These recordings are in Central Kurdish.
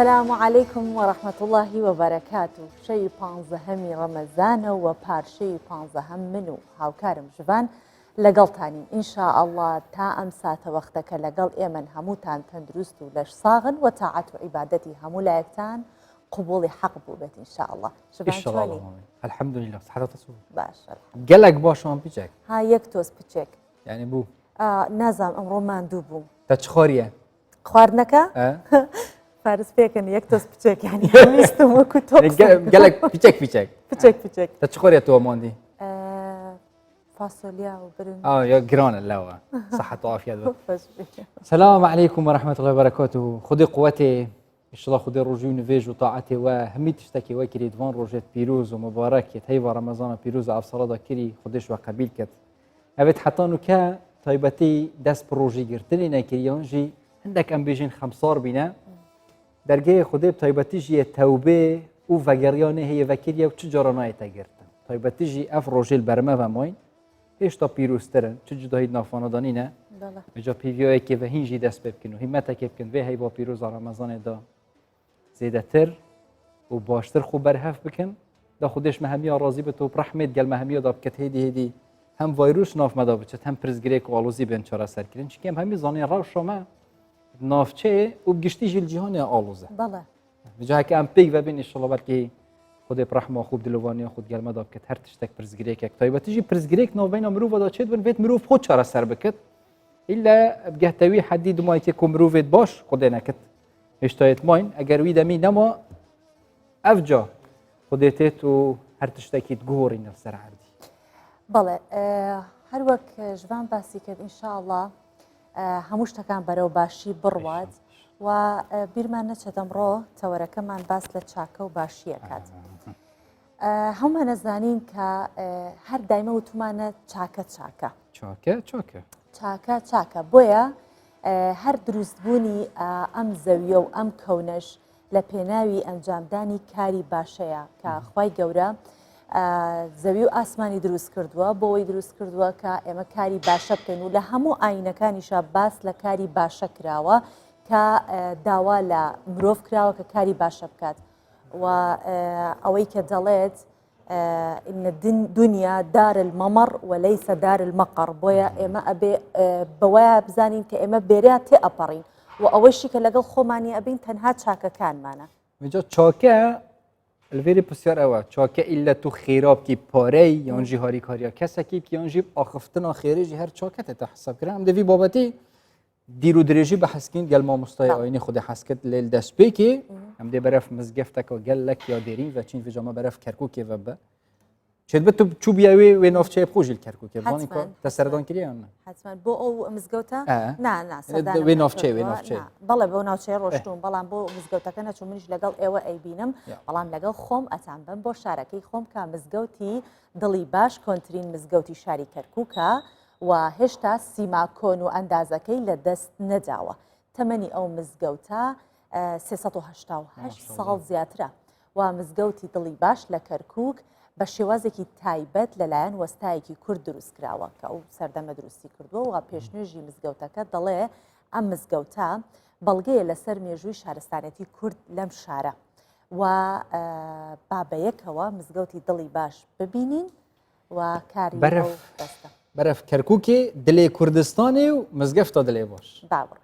السلام عليكم ورحمة الله وبركاته. شي پانزەهەمی ڕەمەزانە و پارشەی پانزەهەم من و هاوکارم ژوان لەگەڵتانین ئینشاءالله تا ئەم ساتە وەختەکە لەگەڵ ئێمە هەمووتان تەندروست و لەش ساغن و تاعەت و عیبادەتی هەموو لایەکتان قبوڵی حەق بوو بێت ئینشاءالله. الحمد لله صحة تصوب باش قالك باشون بيجك ها یەک تۆز پچێک يعني بو نازام ئەمڕۆ ماندوو بووم تشخوريا خواردنەکە فارس پێکەن یەک تۆز پچێک یعنی هەویستم وەکو تۆ قالك بيجك پچێک تشخوريا تو ماندي فاصوليا وبرن يا جيران اللوا صحة وعافية. السلام عليكم ورحمة الله وبركاته. خدي قوتي إن شاء الله خدي رجوع نفيج وطاعتي وهمي تشتكي وكري دوان روجات بيروز ومبارك يتهيبا رمضان بيروز عف صلاة كري خديش وقبيل كت أبد حتى نكا طيبتي دس بروجي قرتني ناكريان جي عندك أم بيجين خمسار بينا درجة خدي بطيبتي جي توبة وفجريانه هي فكرية وتجارنا يتجرت طيبتي جي أف روجي البرمة وماين إيش تا بيروز ترن تجد هيد نافانا دانينا بجا بيفيو كي وهينجي دس بكن وهمتا كيف كن به هيبا بيروز رمضان دا زيادة تر وباشتر خو برهف بكن دا خودش مهمية راضي بتو برحمة قال مهمية دا بكت هدي هم فيروس ناف مدا بچت هم پرزگریک و آلوزی بین چرا سر کردن چی کم همی زانی راو شما نافچه و بگشتی جل جهان آلوزه. بله. بجای که ام پیگ و بین انشالله بلکه خود برحمة خوب دلوانی خود قال مدا بکت هر تشتک پرزگریک یک تایبه تیجی پرزگریک ناف بین امروز ودا چید بن وید مروف خود چرا سر بکت إلا بجهتوي حديد ما يكون مروفت باش خدينا كت اشتايت ماين اگر ويدا مي نما افجا خديتت و هر تشتكي تجوري نفس عادي. بله هر وقت جوان باسی کرد انشاءالله هموش تکان برای باشی برواد و بیرمان نچدم رو تورکمان باس لچاکه و باشیه کد. هم نزانین که هر دایما و تومانه چاکه. چاکە بۆیە هەر دروستبوونی ئەم زەویە و ئەم کەونەش لە پێناوی ئەنجامدانی کاری باشەیە کە خوای گەورە زەوی و ئاسمانی دروست کردووە بۆەوەی دروست کردووە کە ئێمە کاری باشە بکەین و لە هەموو ئاینەکانیشە باس لە کاری باشە کراوە کە داوا لە مرۆڤ کراوە کە کاری باشە بکات و ئەوەی کە دەڵێت إن الدنيا دار الممر وليس دار المقر بويا إما أبي بوايا بزانين كإما بيرياتي أبرين وأول شيء كلاقل خماني أبين تنها شاكا كان معنا. مجا شاكا الفيري بسيار أوا شاكا إلا تو خيراب كي باري يانجي هاري كاريا كسا كي يانجي آخفتنا خيري جي هر شاكا تتحسب كرا هم دفي بابتي ديرو دريجي بحسكين قال ما مستوى عيني خد حسكت للدس بيكي هم دي برف مزجفتك وقال لك يا ديرين وچين في جامعة برف كركوكي وبا شد بتو شو بياوي ونافچه بخوجي الكركوكي باني كو تسردان كريان حتما بو او مزگوتا نا سردان ونافچه بلا بو نافچه روشتون بلا بو مزگوتا كنا چون منش لقال ايوا اي بينم بلا لقال خوم اتعم بن بو شاركي خوم كا مزگوتي دلي باش كونترين مزگوتي شاري كركوكا وهشتا سيما كونو اندازكي لدست نداوة تمني او مزگوتا 388 سال زیاترە و مزگەوتی دڵی باش لە کەرکووک بە شێوازێکی تایبەت لەلایەن وەستایەکی کورد دروست کراوە کە ئەو سەردەمە دروستی کردووە و پێشنوێژی مزگەوتەکە دەڵێ ئەم مزگەوتە بەڵگەیە لەسەر مێژووی شارستانەتی کورد لەم شارە و بابەیەکەوە مزگەوتی دڵی باش ببینین و کاری دەستە بەرەف کەرکووکی دلێ کوردستانی و مزگەفتە دلێ باش باوڕێ.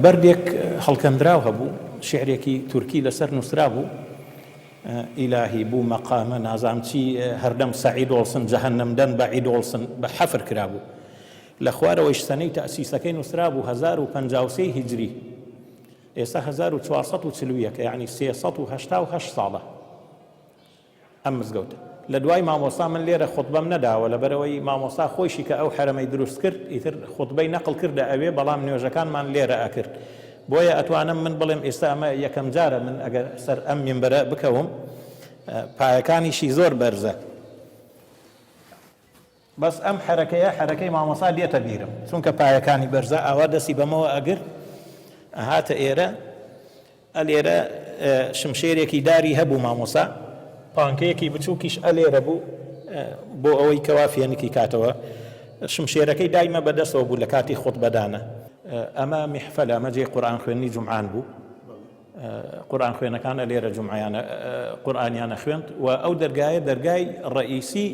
بردێک هەڵکەندراو هەبوو شعرێکی تورکی لەسەر نووسرا بوو ئیلاهی بوو مەقامە نازام چی هەردەم سەعید ئۆڵسن جەهەنەمدەن بەعید ئۆڵسن بە حەفر کرابوو لە خوارەوەی سەنەی تەئسیسەکەی نووسرا بوو 1053 هیجری ئێستا 1440 یعنی 388 ساڵە ئەم مزگەوتە لە دوای مامۆستا من لێرە خوتبەم نەداوە لەبەرەوەی مامۆستا خۆشی کە ئەو حرەمەی دروست کرد ئیتر خوتبەی نەقڵ کردە ئەوێ بەڵام نوێژەکانمان لێرە ئەکرد بۆیە ئەتوانم من بڵێم ئێستا ئەمە یەکەم جارە من ئەگەر سەر ئەم مینبەرە بکەوم پایەکانیشی زۆر بەرزە بەس ئەم حرەکەی مامۆسا دێتە بیرم چونکە پایەکانی بەرزە ئاوا دەستی بەمەوە ئەگر هاتە ئێرە ئەلێرە شمشێرێکی داری هەبوو مامۆسا پانکەیەکی بچووکیش ئەلێرە بوو بۆ ئەوەی کەوا فێنکی کاتەوە شمشێرەکەی دایمە بەدەستەوە بوو لە کاتی خۆتبەدانە ئەمە میحفەلە ئەمە جێ قورئان خوێنی جومعان بوو قورئان خوێنەکانە لێرە جومعیانە قورئانیانە خوێند و ئەو دەرگایە دەرگای ڕئیسی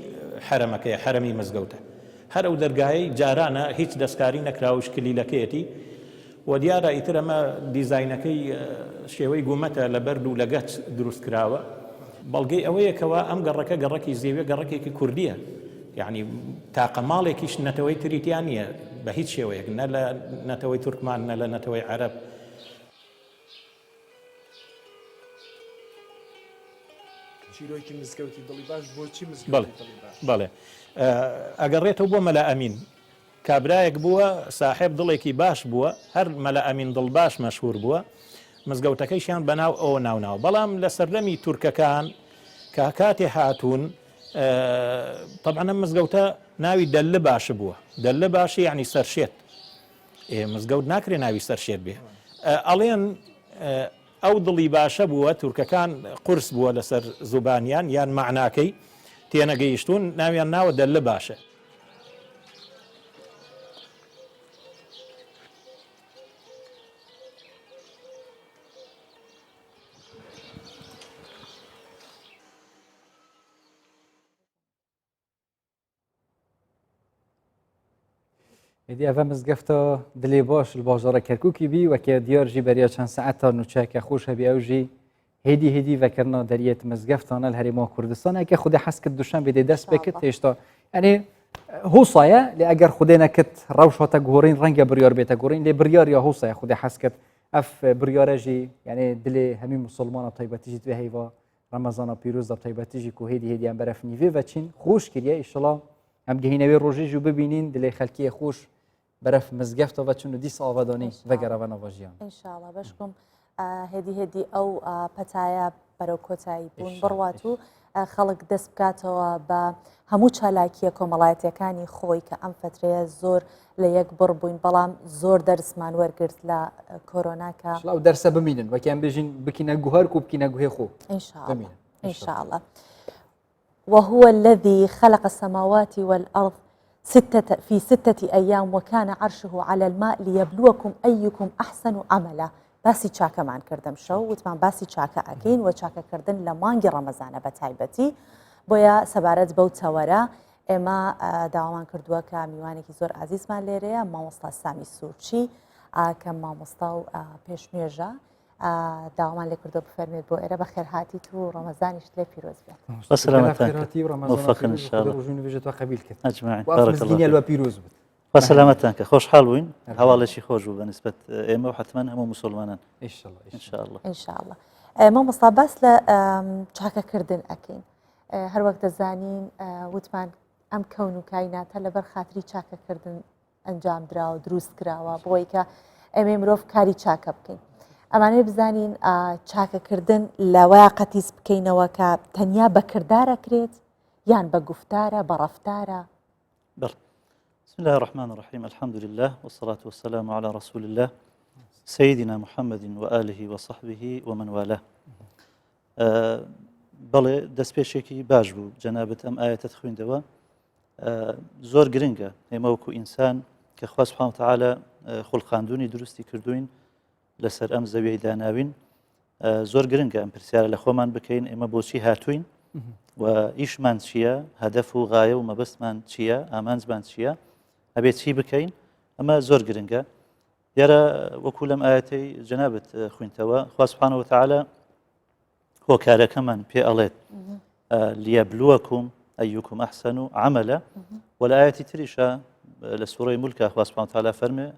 حرەمەکەیە حرەمی مزگەوتە هەر ئەو دەرگای جارانە هیچ دەستکاری نەکراوش کلیلەکەیەتی و دیارە ئیتر ئەمە دیزاینەکەی شێوەی گومەتە لە بەرد و لە گەچ دروست کراوە بەڵگەی ئەوەیەکەوە ئەم گەڕەکە گەڕەکی زێوێ گەڕەکێکی کوردیە یعنی تاقە ماڵێکیش نەتەوەی تریتیان نییە بە هیچ شێوەیەک نە لە نەتەوەی تورکمان نە لە نەتەوەی عەرەب چیرۆکی مزگەوتی دڵی باش بۆچی مزگەوتی دڵی باش بەڵێ ئەگەڕێتەوە بۆ مەلا ئەمین کابرایەک بووە ساحێب دڵێکی باش بووە هەر مەلا ئەمین دڵ باش مەشهور بووە مزگەوتەکەیشیان بەناو ئەوە ناوناوە بەڵام لە سەردەمی تورکەکان کە کاتێ هاتوون طبعا ئەم مزگەوتە ناوی دەلە باشە بووە دەلە باشی یعنی سەرشێت مزگەوت ناکرێ ناوی سەرشێت بێ ئەڵێن ئەو دڵی باشە بووە تورکەکان قورس بووە لەسەر زوبانیان یان معناکەی تێنەگەیشتون ناویان ناوە دەلە باشە هدی ئەڤە مزگەفتە دلێ باش باژارە کەرکووکی بی وەکە دیارژی بەریا چەند سەعەتا نوچەکە خۆش هەبی ئەوژی هێدی ڤەکردنا دەریێت مزگەفتانە لە هەرێما کوردستانەکە خودی حەز کرد دوشەم بێ دەست بکرد هێشتا ئەنێ هوسایە لێ ئەگەر خودێ نەکرد ڕەوشاتە گۆڕین ڕەنگە بڕیار بێتە گۆڕین لێ بڕیار یا هوسایە خودی حەز کرد ئەف بڕیارەژی یعنی دلێ هەمی مسلمانە تایبەتیژی توێ هەیڤە ڕەمەزانە پیرۆزە تایبەتیژی و هێدیان بەرەف نیڤێ ڤەچین خۆش کردە ئیشەڵا ئەم گەهینەوەی ڕۆژێژ و ببینین دلێ خەلکیە خۆش برف مزگەفتەوە چون دیس ئاوادانی وەگەڕەوە نەڤژیان ئینشاءڵڵا بەشکم هێدی ئەو پەتایە بەرەو کۆتایی بوون بڕوات و خەڵک دەست بکاتەوە بە هەموو چالاکیە کۆمەڵایەتەکانی خۆی کە ئەم فترەیە زۆر لە یەک بڕ بووین بەڵام زۆر دەرسمان وەرگرت لە کۆرۆناکە و دەرسە بمینن وەکیان بێژین بکینە گوهر و بکینە گوهێ خۆ ئینشاءڵڵا وهو الذي خلق السماوات والأرض في 6 أيام وكان عرشه على الماء ليبلوكم أيكم أحسن عملا باسی چاکەمان کردم شەو وتمان باسی چاکە ئەکەین و چاکەکردن لە مانگی ڕەمەزانە بە تایبەتی بۆیە سەبارەت بەو چاوەرە ئێمە داوامان کردووە کە میوانێکی زۆر عزیزمان لێرەیە مامۆستا سامی سوورچی کە مامۆستا و پێشمێژە داوامان لێ کردو بفەرمێت بۆ ئێرە بە خێرهاتیت و ڕەمەزانیش لێ پیرۆز بێت بەسەلامەتان کە خۆشحاڵ بووین هەواڵێکی خۆش بوو بەنسبەت ئێمە و حتمەن هەموو مسلمانان ئینشاءڵڵا مامۆستا باس لە چاکەکردن ئەکەین هەر وەک دەزانین وتمان ئەم کەون و کایناتە لەبەر خاتری چاکەکردن ئەنجام درراوە دروست کراوە بۆی کە ئەمێ مرۆڤ کاری چاکە بکەین ئەمانەی بزانین چاکەکردن لەوەیە قەتیس بکەینەوە کە تەنیا بە کردارەکرێت یان بە گفتارە بە ڕەفتارە بسم الله الرحمن الرحيم الحمد لله والصلاة والسلام على رسول الله سيدنا محمد وآله وصحبه ومن والاه بەڵێ دەستپێشێکی باش بوو جەنابەت ئەم ئاەتت خوێندەوە زۆر گرنگە ئێمە وەکو ئینسان کە خوا سوبحانەهو وتەعالە خوڵقاندوونی دروستی کردوین لەسەر ئەم زەویەی داناوین زۆر گرنگە ئەم پرسیارە لە خۆمان بکەین ئێمە بۆچی هاتوین و ئیشمان چییە هەدەف و غایە و مەبەستمان چییە ئامانجمان چییە ئەبێت چی بکەین ئەمە زۆر گرنگە دیارە وەکو لەم ئاەتەی جەنابەت خوێنتەوە خوا سوبحانەهو وتەعالە هۆکارەکەمان پێ ئەڵێت لیەبلووەکم ئەیوکم ئەحسەن عەمەلە و لە ئاەتی تریشە لە سوورەی مولکە خوا سوبحانەهو وتەعالە فەرمێ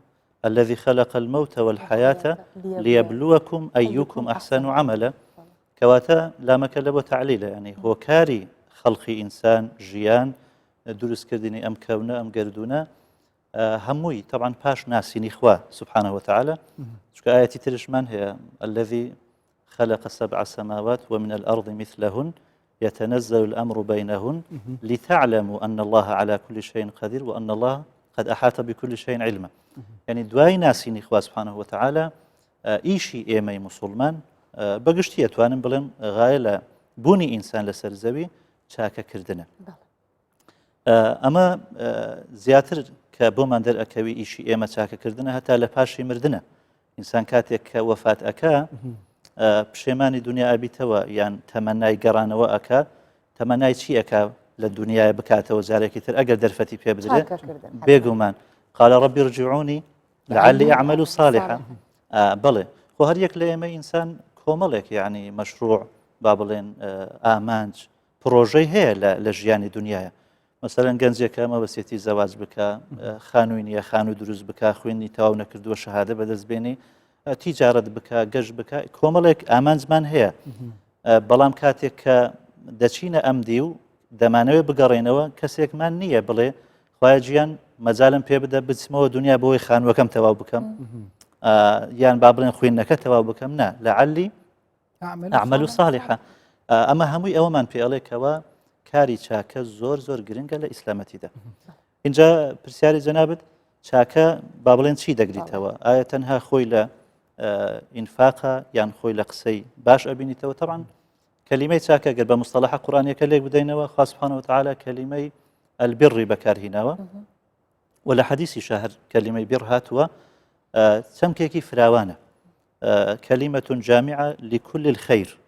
الذي خلق الموت والحياة ليبلوكم أيكم أحسن عملا كواتا لا مكان لبو تعليل يعني هو كاري خلق إنسان جيان دروس كردني أم كونا أم قردونا هموي طبعا باش ناسيني إخوة سبحانه وتعالى شو آياتي ترجمان هي الذي خلق 7 سماوات ومن الأرض مثلهن يتنزل الأمر بينهن لتعلموا أن الله على كل شيء قدير وأن الله قد أحاط بكل شيء علما. يعني دوای ناسینی خوا سبحانه وتعالى ئیشی ئێمەی مسلمان بەگشتی ئەتوانم بڵێم غایە لە بوونی ئینسان لەسەر زەوی چاکەکردنە. ئەمە زیاتر کە بۆمان دەرئەکەوی ئیشی ئێمە چاکەکردنە هەتا لە پاشی مردنە. ئینسان کاتێک کە وەفات ئەکا پشێمانی دنیا ئەبیتەوە یان تەمەنای گەڕانەوە ئەکا تەمەنای چی ئەکا لە دنیای بکاتەوە جارێکی تر ئەگەر دەرفەتی پێ بدرێت بێگومان قال ربي ارجعوني لعلي أعمل صالحا. بڵێ خۆ هەر یەک لە ئێمە ئینسان کۆمەڵێک یعنی مەشروع با بڵێن ئامانج پرۆژەی هەیە لە ژیانی دنیاە. مەسەرەن گەنجێکە ئەمە بەسێتی زەواج بکە، خانووی نییە خانوو دروست بکە، خوێنی تەواو نەکردووە شەهادە بەدەستبێنی، تیجارەت بکە، گەشت بکە، کۆمەڵێک ئامانجمان هەیە. بەڵام کاتێک کە دەچینە ئەم دی و دەمانەوێت بگەڕێنەوە کەسێکمان نییە بڵێ خوای گیان مەجالم پێ بدە بچمەوە دنیا بۆی خانووەکەم تەواو بکەم یان با بڵێن خوێندنەکە تەواو بکەم نا لەعەلی ئەعمەل صالحا. ئەمە هەمووی ئەوەمان پێ ئەڵێکەوە کاری چاکە زۆر زۆر گرنگە لە ئیسلامەتیدا. اینجا پرسیاری جەنابەت چاکە با بڵێن چی دەگریتەوە؟ ئایا تەنها خۆی لە ئینفاقە یان خۆی لە قسەی باش ئەبینیتەوە؟ طبعا کەلیمەی چاکە گەر بە مستەلەح قورئانیەکە لێک بدەینەوە خوا سبحانه وتعالى کەلیمەی البر بەکارهێناوە و لە حەدیثی شاهر کەلیمەی بر هاتووە چەمکێکی فراوانە كلمة جامعة لكل الخير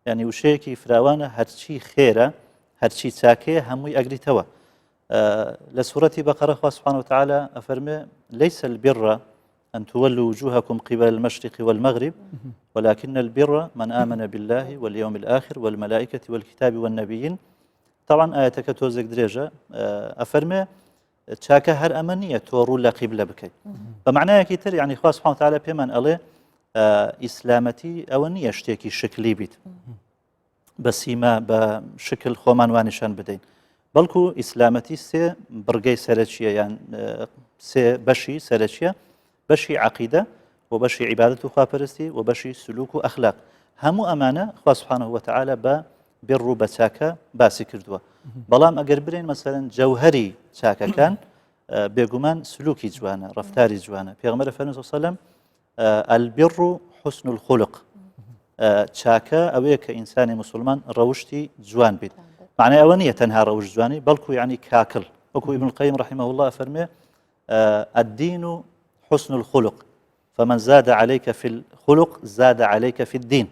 يعني وشيكي فراوانة هرشي خيرة هرشي تاكية هموي أقريتوا لسورة بقرة الله سبحانه وتعالى أفرمي ليس البر أن تولوا وجوهكم قبل المشرق والمغرب ولكن البر من آمن بالله واليوم الآخر والملائكة والكتاب والنبيين. طبعا آياتك توزق درجة أفرمي تشاكا هر أمنية تورو لا قبلة بكي بمعنى كتير يعني الله سبحانه وتعالى بمن ألي ئیسلامەتی ئەوە نییە شتێکی شکلی بیت بە سیما بە شکل خۆمان وانیشان بدەین بەڵکو ئیسلامەتی سێ بڕگەی سەرەکیە یان سێ بەشی سەرەکیە بەشی عەقیدە و بەشی عیبادەت و خواپەرستی و بەشی سلوک و ئەخلاق هەموو ئەمانە خوا سوبحانەهو وتەعالە بە بڕ و بە چاکە باسی کردووە بەڵام ئەگەر برێن مەسەلەن جەوهەری چاکەکان بێگومان سلوکی جوانە ڕەفتاری جوانە پێغەمبەر فەرمووی صلی الله علیه و سلم البر حسن الخلق چاکە ئەوەیە کە ئینسانی مسلمان ڕەوشتی جوان بیت معنای ئەوە نییە تەنها ڕەوشت جوانی بەڵکو یعنی کاکڵ وەکو ابن القیم رحمه الله فەرمێ الدين حسن الخلق فمن زاد عليك في الخلق زاد عليك في الدين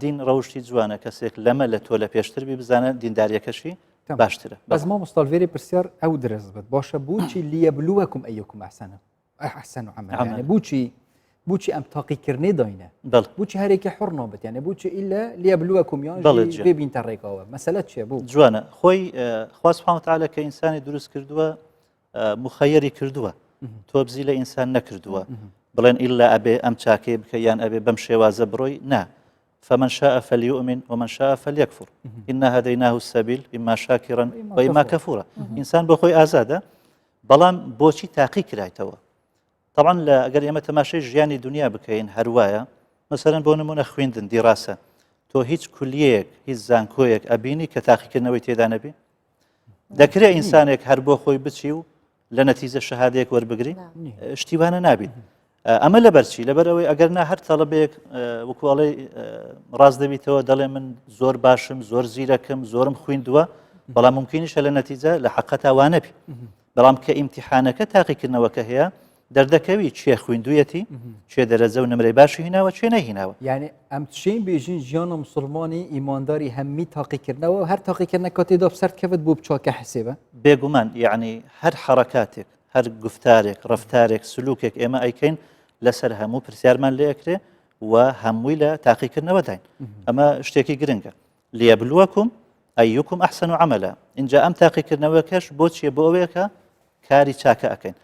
دین ڕەوشتی جوانە کەسێک لەمە لە تۆ لە پێشتر بی بزانە دینداریەکەشی باشترە بەس مام مستەڵڤێری پرسیار ئەو درست بێت باشە بۆچی لیەبلووەکم ئەیەکم ئەحسن عملا يعني بوچی ئەم تاقیکردنی داینە بوچی هەرێکی حڕ نابێت یعنی بوچی ئیلا لیەبلووەکم یان بێبینتە ڕێگاوە مەسەلەت چیە بوو جوانە خۆی خوا سوبحانەهو وتەعالە کە ئینسانی دروست کردووە مخەیەری کردووە تۆ بزی لە ئینسان نەکردووە بڵێن ئیلا ئەبێ ئەم چاکەی بکە یان ئەبێ بەم شێوازە بڕۆی نا فمن شاء فليؤمن ومن شاء فليكفر إنا هديناه السبيل إما شاكرا وإما كفورا إنسان بخوي آزادة بەڵام بۆچی تاقی کرایتەوە طبعا لە ئەگەر ئێمە تەماشای ژیانی دنیا بکەین هەروایە مەسەلەن بۆ نمونە خوێندن دیڕاسە تۆ هیچ کولیەیەک هیچ زانکۆیەک ئەبینی کە تاقیکردنەوەی تێدا نەبێ دەکرێت ئینسانێک هەر بۆ خۆی بچی و لە نەتیجە شەهادەیەک وەربگری شتیوانە نابیت ئەمە لەبەرچی لەبەرەوەی ئەگەر نا هەر تەڵەبێک وەکوڵی ڕاست دەبیتەوە دەڵێ من زۆر باشم زۆر زیرەکەم زۆرم خوێندووە بەڵام ممکنیشە لە نەتیجە لە حەقەتا وانەبی بەڵام کە ئیمتیحانەکە تاقیکردنەوەکە هەیە دەردەکەوی چێ خوێندوویەتی چێ دەرەجە و نمرەی باشی هیناوە چێ نەهیناوە یعنی ئەم تشین بێژین ژیانە مسلمانی ئیمانداری هەممی تاقیکردنەوە هەر تاقیکردنەکە تێدا سەرکەوت بۆ بچاکە حسێبە بێگومان یعنی هەر حەرەکاتێک هەر گفتارێک ڕەفتارێک سلوکێک ئێمە ئەیکەین لەسەر هەموو پرسیارمان لێ ئەکرێ و هەمووی لە تاقیکردنەوە داین ئەمە شتێکی گرنگە لیەبلووەکم ئەیوکم ئەحسن عەمەلا اینجا ئەم تاقیکردنەوەکەش بۆ چیە بۆ ئەوەیە کاری چاکە ئەەکەین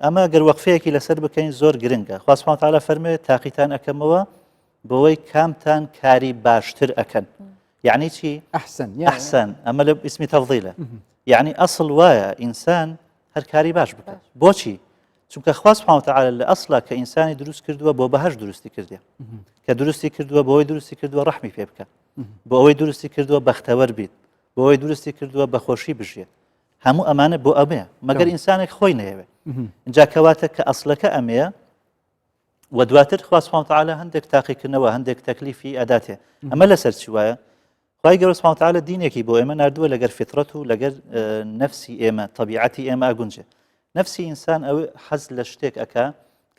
ئەمە گەر وەقفەیەکی لەسەر بکەین زۆر گرنگە خوا سوبحانەهو وتەعالە فەرمێ تاقیتان ئەەکەمەوە بۆەوەی کامتان کاری باشتر ئەکەن یعنی چی ئەحسن ئەمە لە ئیسمی تەفضیلە یعنی ئەسڵ وایە ئینسان هەر کاری باش بکات بۆچی چونکە خوا سوبحانەهو وتەعالە لە ئەسڵا کە ئینسانی دروست کردووە بۆ بەهەش دروستی کردیە کە دروستی کردووە بۆی دروستی کردووە ڕەحمی پێ بکە بۆ ئەوەی دروستی کردووە بەختەوەر بیت بۆ ئەوەی دروستی کردووە بەخۆشی بژێت هەموو ئەمانە بۆ ئەمەیە مەگەر ئینسانێک خۆی نەیەوێت اینجا کەواتە کە ئەسلەکە ئەمەیە و دواتر خوا سبحانه وتعالى هەندێک تاقیکردنەوە هەندێک تەکلیفی ئەداتێ ئەمە لەسەر چی وایە خوای گەورە سبحانه وتعالى دینێکی بۆ ئێمە نردووە لەگەر فطرەت و لەگەر نەفسی ئێمە طبیعەتی ئێمە ئەگونجێ نەفسی ئینسان ئەوە حەز لە شتێک ئەکا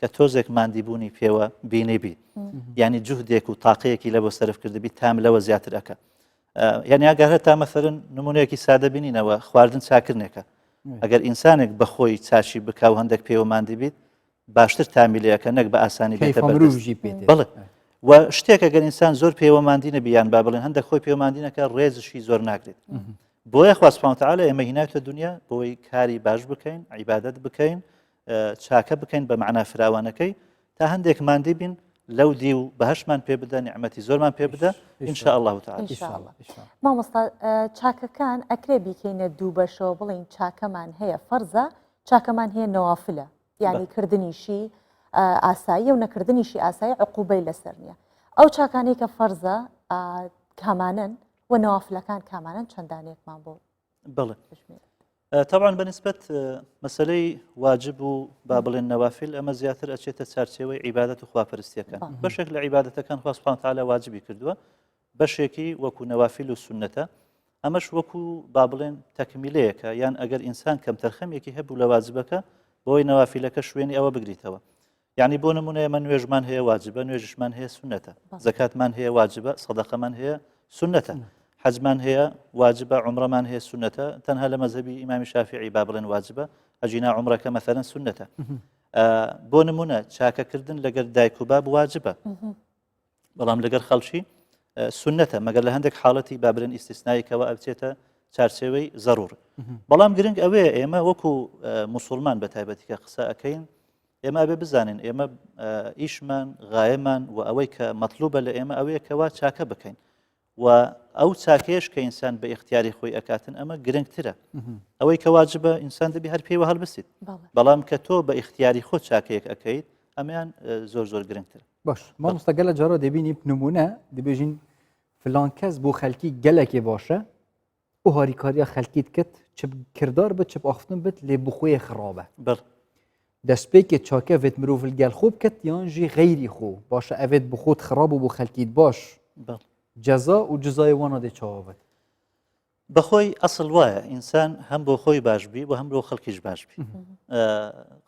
کە تۆزێک ماندیبوونی پێوە بینێ بیت یعنی جوهدێک و تاقەیەکی لە بۆ سەرف کردبی تام لەوە زیاتر ئەکە یعنی ئەگەر هەتا مەثەلەن نمونەیەکی سادە بینینەوە خواردن چاکردنێکە ئەگەر ئینسانێک بەخۆی چاشی بکاو هەندێک پێوە ماندی بیت باشتر تامیلەکە نەک بە ئاسانی بێتە بەڵێ و شتێک ئەگەر ئینسان زۆر پەیوەماندی نەبیان با بڵێن هەندێک خۆی پەیوەماندینەکە ڕێزشی زۆر ناگرێت بۆیە خوا سبحانه وتعالى ئێمە هینایەتە دنیا بۆی کاری باش بکەین عیبادەت بکەین چاکە بکەین بە معنا فراوانەکەی تا هەندێک ماندی بین لەو دی و بەهشمان پێ بدە نیعمەتی زۆرمان پێ بدە ان شاء الله تعالى مامۆستا چاکەکان ئەکرێ بیکەینە دوو بەشەوە بڵین چاکەمان هەیە فەرزە چاکەمان هەیە نەوافلە یعنی کردنیشی ئاسایی و نەکردنیشی ئاسایی عقوبەی لەسەر نییە ئەو چاکانەی کە فەرزە کامانن و نەوافلەکان کامانن چەندانێکمان بۆ بڵێ طبعا بەنسبەت مەسلەی واجب و با بڵێن نەوافل ئەمە زیاتر ئەچێتە چارچێوەی عیبادەت و خواپەرستیەکان بەشێک لە عیبادەتەکان خوا سبحانه وتعالى واجبی کردووە بەشێکی وەکو نەوافل و سنەتە ئەمەش وەکو با بڵێن تەکمیلەیەکە یان ئەگەر ئینسان کەم تەرخەمێکی هەبوو لە واجبەکە بۆی نەوافلەکە شوێنی ئەوە بگریتەوە یعنی بۆ نمونە ئێمە نوێژمان هەیە واجبە نوێژشمان هەیە سنەتە زەکاتمان هەیە واجبە سەدەقەمان هەیە سنەتە حەجمان هەیە واجبە عومرەمان هەیە سنەتە تەنها لە مەذهبی ئیمامی شافعی با بڵێن واجبە ئەجینا عومرەکە مەثەلەن سنەتە بۆ نمونە چاکەکردن لەگەر دایک و باب واجبە بەڵام لەگەر خەڵکی سنەتە مەگەر لە هەندێک حاڵەتی با بڵێن ئیستیسناییکەوە ئەبچێتە چارچێوەی زەڕور بەڵام گرنگ ئەوەیە ئێمە وەکو موسڵمان بە تایبەتی کە قسە ئەەکەین ئێمە بێ بزانین ئێمە ئیشمان غایەمان و ئەوەی کە مەطلوبە لە ئێمە ئەوەیە کەوا چاکە بکەین و ئەو چاکەیەش کە ئینسان بە اختیاری خۆی ئەکاتن ئەمە گرنگترە ئەوەی کە واجبە ئینسان دەبی هەر پێیوە هەڵبستیت بەڵام کە تۆ بە اختیاری خۆ چاکەیەک ئەەکەیت ئەمیان زۆر زۆر گرنگتر باش مامۆستا گەلە جارە دەبینی نمونە دەبێژین فلان کەس بۆ خەلکی گەلێکی باشە و هاریکاریە خەلکیت کرد چ کردار بێت چ ئاختن بێت لێ بخۆیە خراپە دەستپێکێ چاکە ئەوێت مرۆڤ گەل خۆ بکەت یانژی غەیری خۆ باشە ئەوێت بخۆت خراپ و بۆ خەلکیت باش جەزا و جزای وانە دێ چاوەبێت بەخۆی ئەسڵ وایە ئینسان هەم بۆ خۆی باشبی و هەم بۆ خەڵکیش باشبی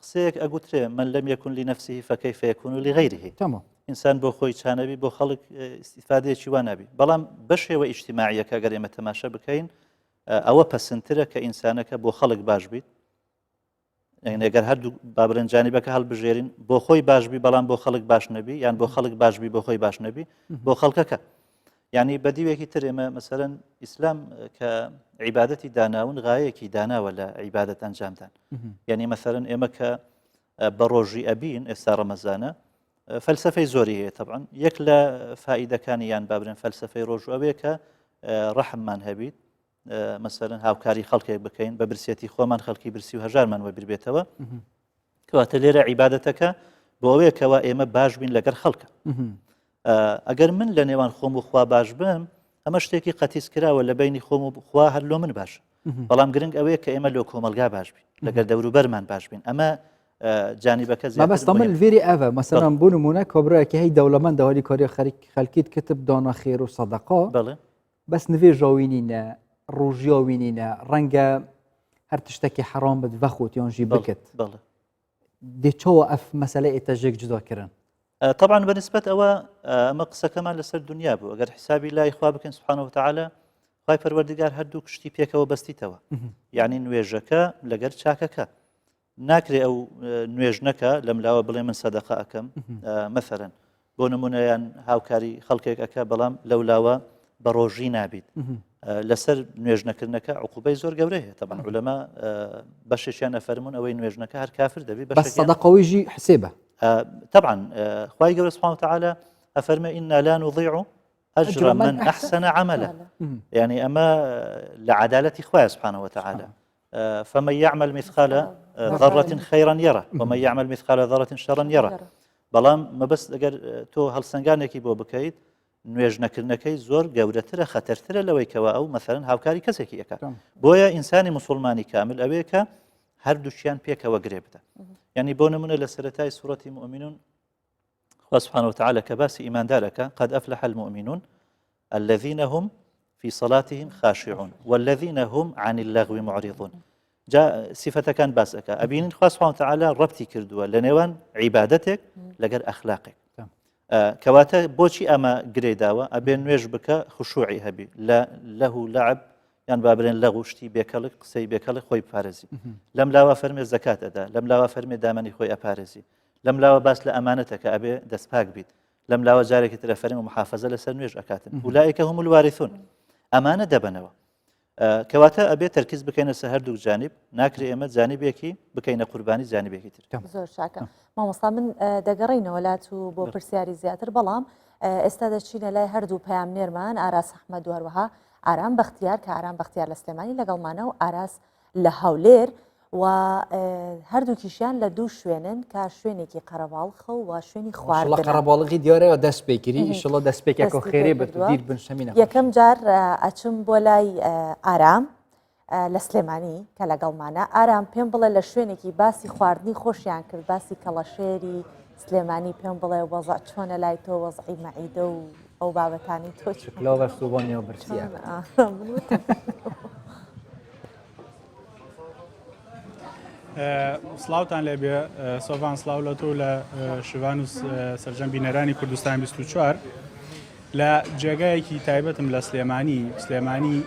قسەیەک ئەگوترێ من لەم یەکون لنەفسه فكيف يكون لغيره تمام ئینسان بۆ خۆی چانەبی بۆ خەڵک ئیستیفادەیەکی وا نابی بەڵام بەشێوە ئیجتیماعیەکە ئەگەر ئێمە تەماشا بکەین ئەوە پەسەندترە کە ئینسانەکە بۆ خەڵک باش بیت ئەگەر هەردوو بابرن جانیبەکە هەڵبژێرین بۆ خۆی باشبی بەڵام بۆ خەڵک باش نەبی یان بۆ خەڵک باشبی بۆ خۆی باش نەبی بۆ خەڵکەکە یعنی بەدیوێکی تر ئێمە مەسەرەن ئیسلام کە عیبادەتی داناون غایەکی داناوە لە عیبادەت ئەنجامدان یعنی مەسەرەن ئێمە کە بە ڕۆژی ئەبین ئێستا ڕەمەزانە فەلسفەی زۆری هەیە طبعا یەک لە فائیدەکانی یان بابرن فەلسفەی ڕۆژ ئەوەیە کە ڕەحممان هەبیت مەسەرەن هاوکاری خەڵکێک بکەین بە برسێتی خۆمان خەڵکی برسی و هەژارمان وەبیربێتەوە کەواتە لێرە عیبادەتەکە بۆ ئەوەیەکەوە ئێمە باش بین لەگەر خەڵکە ئەگەر من لە نێوان خۆم و خوا باش بم ئەمە شتێکی قەتیس کراوە لە بینی خۆم و خوا هەر لۆ من باش بەڵام گرنگ ئەوەیە کە ئێمە لۆ کۆمەلگا باش بین لەگەر دەوروبەرمان باش بین ئەمە جانیبەکە بەس تەمەل فێری ئەڤە مەسەلەن بۆ نمونە کۆبرایەکی هەی دەوڵەمەند داوای کاری خەلکیت کتب دانا خێر و سەدەقا بەس نوێژاوینینە ڕۆژیاوینینە ڕەنگە هەر تشتێکی حەرام بێت بەخۆت یانژی بکەت دێچەوە ئەف مەسەلە ئێتەژێک جوداکردن طبعا بنسبة أو أما قصة كمان لسر الدنيا بو أجر حسابي لا إخوة بكن سبحانه وتعالى خواهي پروردگار هردو كشتي بيكا وبستي توا يعني نويجكا لقر شاككا ناكري أو نويجنكا لملاوة بلي من صدقاء أكم مثلا بو نمونيان هاوكاري خلقك أكا بلام لولاوة بروجي نابيد لسر نوێژنەکردنەکە عقوبەی زۆر گەورەیە طبعا علەما بەشێکیان ئەفەرمون ئەوەی نوێژنەکە هەر کافر دەبێت بەس سەدەقەوەیژی حسێبە طبعا خوای گەورە سبحانه وتعالى أفرمى إنا لا نضيع أجر من أحسن عملا يعني أما لعدالة خواه سبحانه وتعالى فمن يعمل مثقال ذرة خيرا يره ومن يعمل مثقال ذرة شرا يره بەڵام مەبەست ئەگەر تۆ هەڵسەنگانێکی بۆ بکەیت نوێژ نەکردنەکەی زۆر گەورەترە خەتەرترە لەوەی کەەوە ئەو مەثەرەن هاوکاری کەسێکی ئەەکە بۆیە ئینسانی مسلمانی کامل ئەوەیە کە هەردووشیان پێکەوە گرێ بدە یعنی بۆ نمونە لە سەرەتای سوورەتی مؤمنون خوا سبحانه وتعالى کە باسی ئیماندارەکە قد أفلح المؤمنون الذين هم في صلاتهم خاشعون والذين هم عن اللغو معرضون جا صفتەکان باس ئەکە ئەبینین خوا سبحانه وتعالى ڕەبتی کردووە لە نێوان عیبادەتێک لەگەر ئەخلاقێک کەواتە بۆچی ئەمە گرێداوە ئەبێ نوێژ بکە خشوعی هەبی لەه لعب یان با بڵێن لە غوشتی بێکەڵک قسەی بێکەڵک خۆی پارێزی لەم لاوە فەرمێ زەکات ئەدا لەم لاوە فەرمێ دامەنی خۆی ئەپارێزی لەم لاوە باس لە ئەمانەتەکە ئەبێ دەستپاک بیت لەم لاوە جارێکی ترە فەرمێ محافەزە لەسەر نوێژ ئەکاتن ئولائیکە هم الوارثون ئەمانە دەبنەوە کەواتە ئەبێ تەرکیز بکەینە سەر هەردوو جانب ناکرێ ئێمە جانبێکی بکەینە قوربانی جانبێکی تر زۆر شاکە مامۆستا من دەگەڕینەوە لات و بۆ پرسیاری زیاتر بەڵام ئێستا دەچینە لای هەردوو پەیامنێرمان ئاراس ئەحمەد و هەروەها ئارام بەختیار کە ئارام بەختیار لە سلێمانی لەگەڵمانە و ئاراس لە هەولێر و هەردووکیشیان لە دوو شوێنن کە شوێنێکی قەرەباڵخە و شوێنی خواردن قەرەباڵغی دیارەوە دەست پێکردی ئینشەڵڵا دەستپێکێک و خێرێ بێت و دیر بنشەمینە یەکەم جار ئەچم بۆ لای ئارام لە سلێمانی کە لەگەڵمانە ئارام پێم بڵێ لە شوێنێکی باسی خواردنی خۆشیان کرد باسی کەڵەشێری سلێمانی پێم بڵێ وەزع چۆنە لای تۆ وەزعی مەعیدە و ئەو بابەتانی تۆ لەوەستوبۆنیەوە برسیە سلااوان لێبێ سۆڤان سلااو لە تۆ لە شوان و سەرجەم بینەرانی کوردستان 24 لە جێگایەکی تایبەتم لە سلێمانی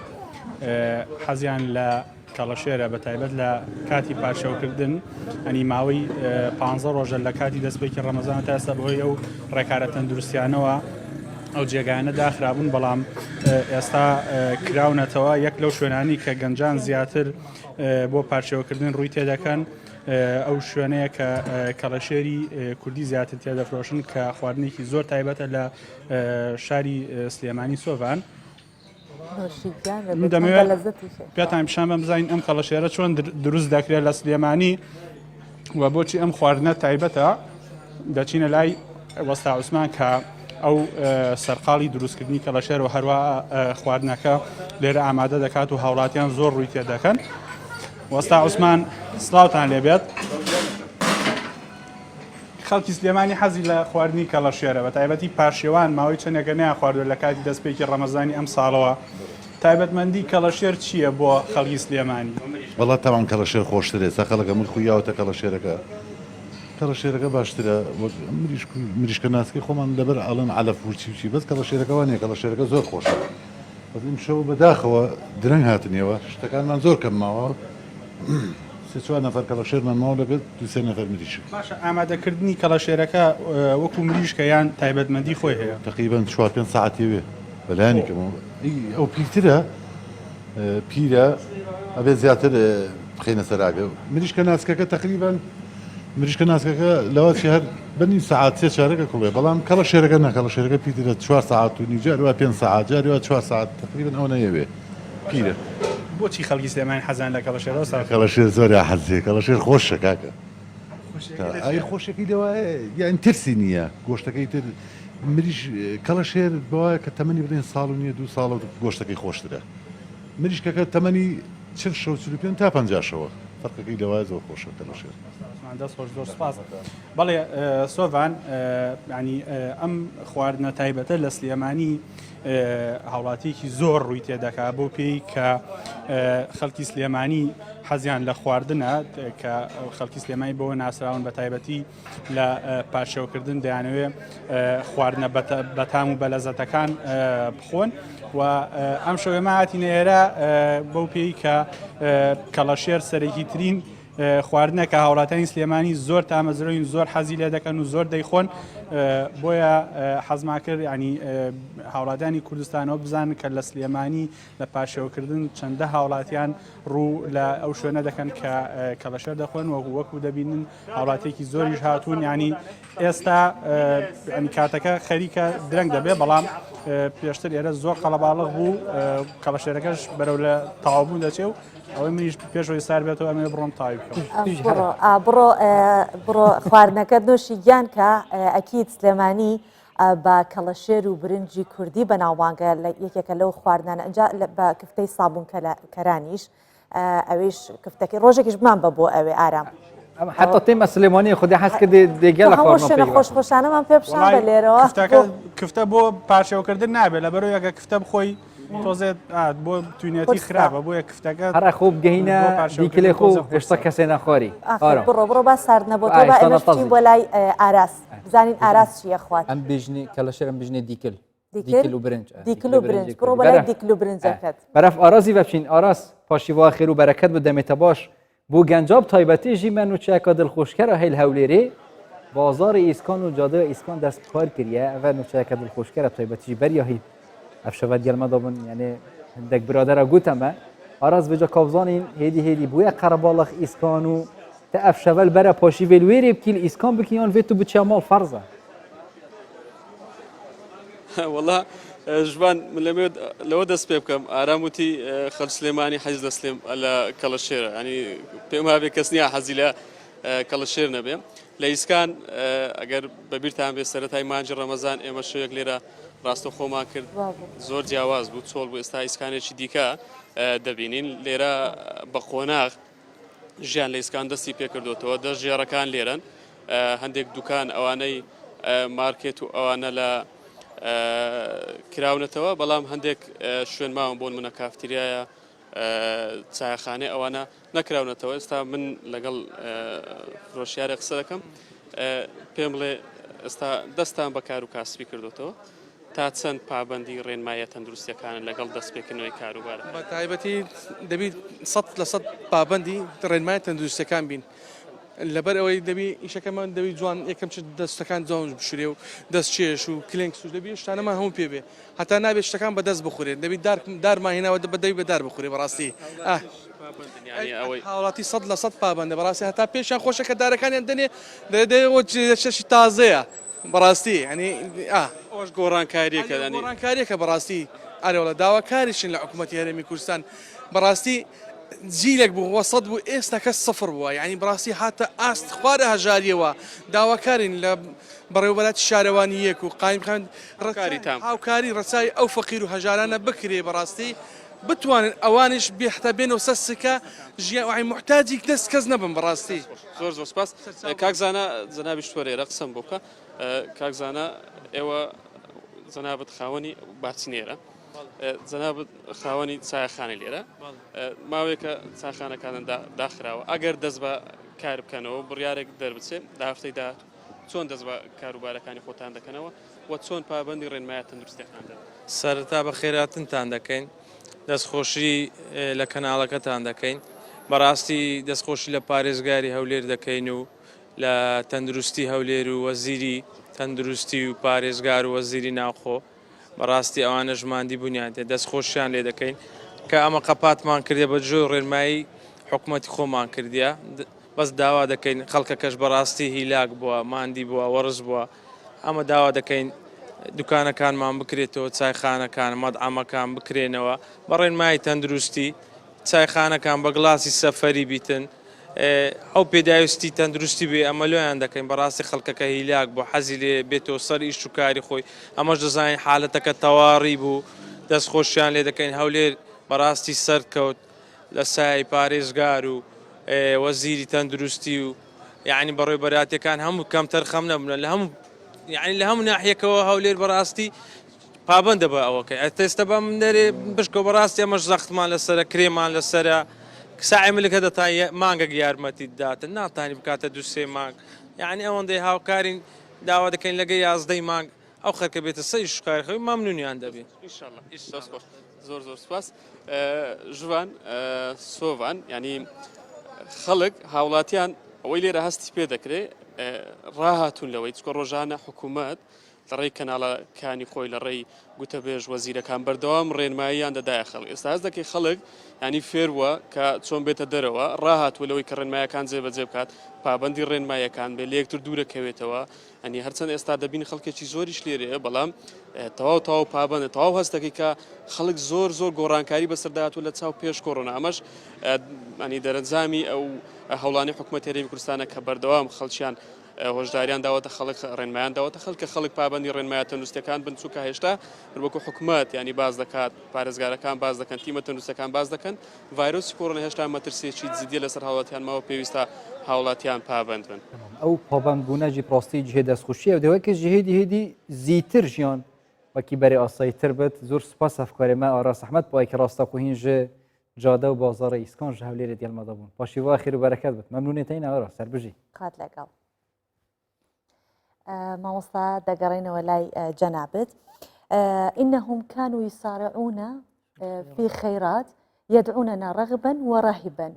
حەزیان لە کەڵەشێرە بە تایبەت لە کاتی پاشەوکردن ئەنی ماوەی 15 ڕۆژە لە کاتی دەستپێکی ڕەمەزان تا ئێستا بەهۆی ئەو ڕێکارە تەندروستیانەوە ئەو جێگانە داخرابوون بەڵام ئێستا کراونەتەوە یەک لەو شوێنانی کە گەنجان زیاتر بۆ پارچەوەکردن ڕووی تێدەکەن ئەو شوێنەیە کە کەڵەشێری کوردی زیاتر تێدەفرۆشن کە خواردنێکی زۆر تایبەتە لە شاری سلێمانی سۆڤان دەمەوێت پێتان پیشان بەم بزانین ئەم کەڵەشێرە چۆن دروست دەکرێت لە سلێمانی و بۆچی ئەم خواردنە تایبەتە دەچینە لای وەستا عوسمان کە ئەو سەرقاڵی دروستکردنی کەڵەشێر و هەروە خواردنەکە لێرە ئامادە دەکات و هاوڵاتیان زۆر ڕووی تێدەکەن وەستا عوسمان سلااوتان لێبێت خەڵکی سلێمانی حەزی لە خواردنی کەڵەشێرە بە تایبەتی پاشێوان ماوەی چەندێکە نیان خواردووە لە کاتی دەستپێکی ڕەمەزانی ئەم ساڵەوە تایبەتمەندی کەڵەشێر چییە بۆ خەڵکی سلێمانی وڵات تاوان کەڵەشێر خۆشترێت سا خەڵەکە من خویاوەتە کەڵەشێرەکە کەڵەشێرەکە باشترە مریشکە ناسکی خۆمان لەبەر ئەڵەن علەف وچی بەس کەڵەشێرەکەوانێ کەڵەشێرەکە زۆر خۆشە شەو بەداخەوە درەنگ هاتنیەوە شتەکانمان زۆر کەم ماوە چوار نەفەر کەڵەشێرمان ماوە لەبێت دوسێ نەفەر مریشک باشە ئامادەکردنی کەڵەشێرەکە وەکو مریشکە یان تایبەتمەندی خۆی هەیە تقریبان 4-5 ساعتێوێ بەلایانی کەمەوە ئەو پیرترە پیرە ئەبێت زیاتر بخینە سەراگە مریشکە ناسکەکە تقریبان مریشکە ناسکەکە لەوەی هەر بەنی ساعت سێ چارەکە کوڵێ بەڵام کەڵەشێرەکە نەکەڵەشێرەکە پیرە 4 ساعت و نیجاروا 5 ساعت جاریوە 4 ساعت تقریبان ئەو نەیەوێ پیرە بۆچی خەڵکی سلێمانی حەزان لە کەڵەشێرەوە کەڵەشێر زۆر حەزێ کەڵەشێر خۆشە کاکە ئای خۆشێکی لەوایە یان ترسی نییە گۆشتەکەی تر مریش کەڵەشێر بەوایە کە تەمەنی بدەین ساڵ و نییە 2 ساڵ و گۆشتەکەی خۆشترە مریشکەکە تەمەنی 40 تا 50 شەوە فەرقەکەی لەوایە زۆر خۆشە کەڵەشێر دەست خۆش زۆر سپاس بەڵێ سۆڤان ینی ئەم خواردنە تایبەتە لە سلێمانی هاوڵاتیەکی زۆر ڕووی تێدەکات بۆ پێی کە خەڵکی سلێمانی حەزیان لە خواردنە کە خەڵکی سلێمانی بۆ ناسراون بە تایبەتی لە پاشەوکردن دەیانەوێ خواردنە بەتام و بەلەزەتەکان بخۆن و ئەم شەوێمە هاتینە ئێرە بۆ پێی کە کەڵەشێر سەرەکی ترین خواردنەکە هاوڵاتانی سلێمانی زۆر تامەزرۆین زۆر حەزی لێ دەکەن و زۆر دەیخۆن بۆیە حەزما کرد ینی هاوڵاتانی کوردستانەوە بزانن کە لە سلێمانی لە پاشەوەکردن چەندە هاوڵاتیان ڕوو لە ئەو شوێنە دەکەن کە کەڵەشێر دەخۆن وەکو دەبینن هاوڵاتێکی زۆریش هاتوون ینی ئێستا کاتەکە خەریکە درەنگ دەبێ بەڵام پێشتر ئێرە زۆر قەڵەباڵغ بوو کەڵەشێرەکەش بەرەو لە تاوابوو دەچێ و ئەوەی منیش پێشەوەی سار بێتەوە ئەمێ بڕۆم تاوی بڕۆ خواردنەکە نوۆشی گیان کە ئەکیت سلێمانی بە کەڵەشێر و برنجی کوردی بەناوبانگە لە یەکێکە لەو خواردنانە ئەنجا بە کفتەی سابوون کەرانیش ئەوێش کفتەکەی ڕۆژێکیش بمان بە بۆ ئەوێ ئارام حتا تێمە سلێمانی خودی حەز کرد دێگە لە هەموو شوێنە خۆشخۆشانەمان پێ بشان بە لێرەوە کفتە بۆ پاشێوکردن نابێت لە بەرەوە یەکە کفتە بخۆی تۆزێت بۆ توینەتی خراپە بۆیە کفتەکە هەرە خوب گەهینە دیکلێ خۆ هێشتا کەسێ نەخۆری بڕۆ با ساردنەبۆ تۆ بە ئێمەشتین بۆ لای ئاراس بزانین ئاراس چیە خوات ئەم بژنی کەلەشێر ئەم بژنێ دیکل و برنج دیکل و برنج بڕۆ بەلای دیکل و برنجەکەت بەرەف ئارازی بەچین ئاراس پاشیوا خێر و بەرەکەت بدەمێتە باش بۆ گەنجاب تایبەتێژی من و چیاکە دڵخۆشکەرە هەیل هەولێرێ بازار ئیسکان و جادە ئیسکان دەست کار کردە ئەڤ نوچەکە دڵخۆشکەرە تایبەتیژی بەریاهی ئەفشەوەت گەلمەدا بن یعنی هەندێک برادرە گوتەمە ئاراز بێجا کاوزانین هێدی بووە قەرەباڵەخ ئیسکان و تە ئەفشەوەل بەرە پاشی وێلوێرێ بکیل ئیسکان بکیان وێت و بچیا ماڵ فەرزە والله جوان من لەوە دەست پێ بکەم ئارام وتی خەل سلێمانی حەز دەسلێم لە کەڵەشێرە ینی پێم هاابێ کەس نییە حەزی لە کەڵەشێر نەبێ لە ئیسکان ئەگەر بەبییران بێ سەرەتای مانجی ڕەمەزان ئێمە شوێک لێرە ڕاستە خۆمان کرد زۆر جیاواز بوو چۆڵ بوو ئێستا ئیسکانێکی دیکە دەبینین لێرە بە قۆناغ ژیان لە ئیسکان دەستی پێکردوتەوە دەست ژێڕەکان لێرن هەندێک دوکان ئەوانەی مارکێت و ئەوانە لە کراونەتەوە بەڵام هەندێک شوێن ماوە بۆن منە کافتریایە چایخانێ ئەوانە نەکراونەتەوە ئێستا من لەگەڵ فرۆشیارە قسە دەکەم پێم بڵێ ئێستا دەستان بە کار و کاسبی کردوتەوە تا چەند پابندی ڕێنمایە تەندروستیەکانن لەگەڵ دەستپێکردنەوەی کاروبارە بە تایبەتی دەبیت 100% پابندی ڕێنمایە تەندروستیەکان بین لەبەر ئەوەی دەبی ئیشەکەمان دەوی جوان یەکەم دەستەکان جوان بشورێ و دەست چێش و کلنگ سوش دەبی شتانەمان هەموو پێبێ هەتا نابێت شتەکان بەدەست بخورێت دەبی دارمان هێناوە بەدەوی بەدار بخورێ بەڕاستی هاوڵاتی 100% پابندە بەڕاستی هەتا پێشیان خۆشەکە دارەکانیان دەنێ شەشی تازەیە بەڕاستی هەنی ئەوش گۆڕانکاریەکە گۆڕانکاریەکە بەڕاستی ئارێوڵە داواکاریشن لە حکوومەتی هەرێمی کوردستان بەڕاستی جیلێک بوو وەسەد بوو ئێستا کەس سەفر بووە یعنی بڕاستی هاتە ئاست خوارە هەژاریەوە داواکارین لە بەڕێوەبەتی شارەوانی یەک و قایمخان هاوکاری ڕچای ئەو فەقیر و هەژارانە بکرێ بەڕاستی بتوانن ئەوانش بێحتا بێنەوە سەسکە ژیان محتاجی دەست کەس نەبن بەڕاستی زۆر زۆر سپاس کاکزانە جەنابی شتوەرێرە قسەم بۆکە کاکزانە ئێوە جەنابەت خاوەنی باچنێرە جەنابەت خاوەنی چایەخانەی لێرە ماوەیەکە چاخانەکانن داخراوە ئەگەر دەست بە کار بکەنەوە بڕیارێک دەربچێت دا هەفتەی داهات چۆن دەست بە کاروبارەکانی خۆتان دەکەنەوە و چۆن پابندی ڕێنمایە تەندروستیەکان دەن سەرەتا بە خێراتنتان دەکەین دەستخۆشی لە کەناڵەکەتان دەکەین بەڕاستی دەستخۆشی لە پارێزگاری هەولێر دەکەین و لە تەندروستی هەولێر و وەزیری تەندروستی و پارێزگار و وەزیری ناوخۆ بەڕاستی ئەوانە ژماندی بوونیان تێ دەستخۆشیان لێ دەکەین کە ئەمە قەپاتمان کردێ بە جۆ ڕێنمایی حکوومەتی خۆمان کردیە بەس داوا دەکەین خەڵکەکەش بەڕاستی هیلاک بووە ماندی بووە وەرز بووە ئەمە داوا دەکەین دوکانەکانمان بکرێتەوە چایخانەکان مەدعەمەکان بکرێنەوە بە ڕێنمایی تەندروستی چایخانەکان بە گڵاسی سەفەری بیتن ئەو پێداویستی تەندروستی بێ ئەمەلۆیان دەکەین بەڕاستی خەڵکەکە هیلاک بۆ حەزی لێ بێتەوە سەر ئیش و کاری خۆی ئەمەش دەزانین حالەتەکە تەواڕی بوو دەستخۆشیان لێ دەکەین هەولێر بەڕاستی سەرکەوت لە سای پارێزگار و وەزیری تەندروستی و یعنی بەڕێ بەراتەکان هەموو کەم تەرخەم نەبوون لە هەموو یعنی لە هەموو ناحیەکەوە هەولێر بەڕاستی پابندە بە ئەوەکەی ئەتێستە بە من دەرێ بشکە بەڕاستی ئەمەش زەختمان لەسرە کرێمان لەسرە ساعی ملکە دەتان مانگە یارمەتی داتن ناتانی بکاتە دووسێ مانگ یعنی ئەوەندەی هاوکارین داوا دەکەین لەگە 11 مانگ ئەو خەرکە بێتە سەی شکاری خەوی مەمنونیان دەبێت زۆر زۆر سپاس ژوان سۆڤان ینی خەڵک هاوڵاتیان ئەوەی لێرە هەستی پێ دەکرێت ڕاهاتون لەوەی چکە ڕۆژانە حکوومەت لە ڕێی کەناڵەکانی خۆی لە ڕێی گوتەبێژ وەزیرەکان بەردەوام ڕێنماییان دەدایە خەڵک ئێستا هەست دەکەی خەڵک ینی فێروە کە چۆن بێتە دەرەوە ڕاهاتوە لەوەی کە ڕێنمایەکان جێبەجێ بکات پابندی ڕێنمایەکان بێ لە یەکتر دوورەکەوێتەوە ئەنی هەرچەند ئێستا دەبین خەڵکێکی زۆریش لێرەیە بەڵام تەواو پابندە تەواو هەستەکەی کە خەڵک زۆر گۆڕانکاری بەسەرداهاتوو لە چاو پێش کۆڕۆنا ئەمەش ئەنی دەرەنجامی ئەو هەوڵانی حکوومەتی هەرێمی کوردستانە کە بەردەوام خەڵکیان هۆشداریان داوەتە خەڵک ڕێنمایان داوەتە خەڵکە خەڵک پابندی ڕێنمایە تەندروستەکان بن چونکە هێشتا وەکو حکوومەت ینی باز دەکات پارێزگارەکان باز دەکەن تیمە تەندروستەکان باز دەکەن ڤایرۆسی کۆڕۆنا هێشتا مەترسێکی جددی لەسەر هاوڵاتیان ماوە پێویستە هاوڵاتیان پابند بن ئەو پابندبوونەجی پڕاستی جهێ دەستخوشیە و دەوەکە جهێدی هێدی زیتر ژیان وەکی بەرێ ئاساییتر بێت زۆر سپاس ئەفکارێمە ئاراس ئەحمەد بۆیکە ڕاستەقوهین ژێ جادە و بازارە ئیسکان ژە هەولێرە دیالمەدا بوون پاشی وا خێر و بەرەکەت بێت مەمنونێتین ئاراس سەربژی قات لەگەڵ مامۆستا دەگەڕێنەوە لای جەنابەت إنهم كانوا يسارعون في خيرات يدعوننا رغبا ورهبا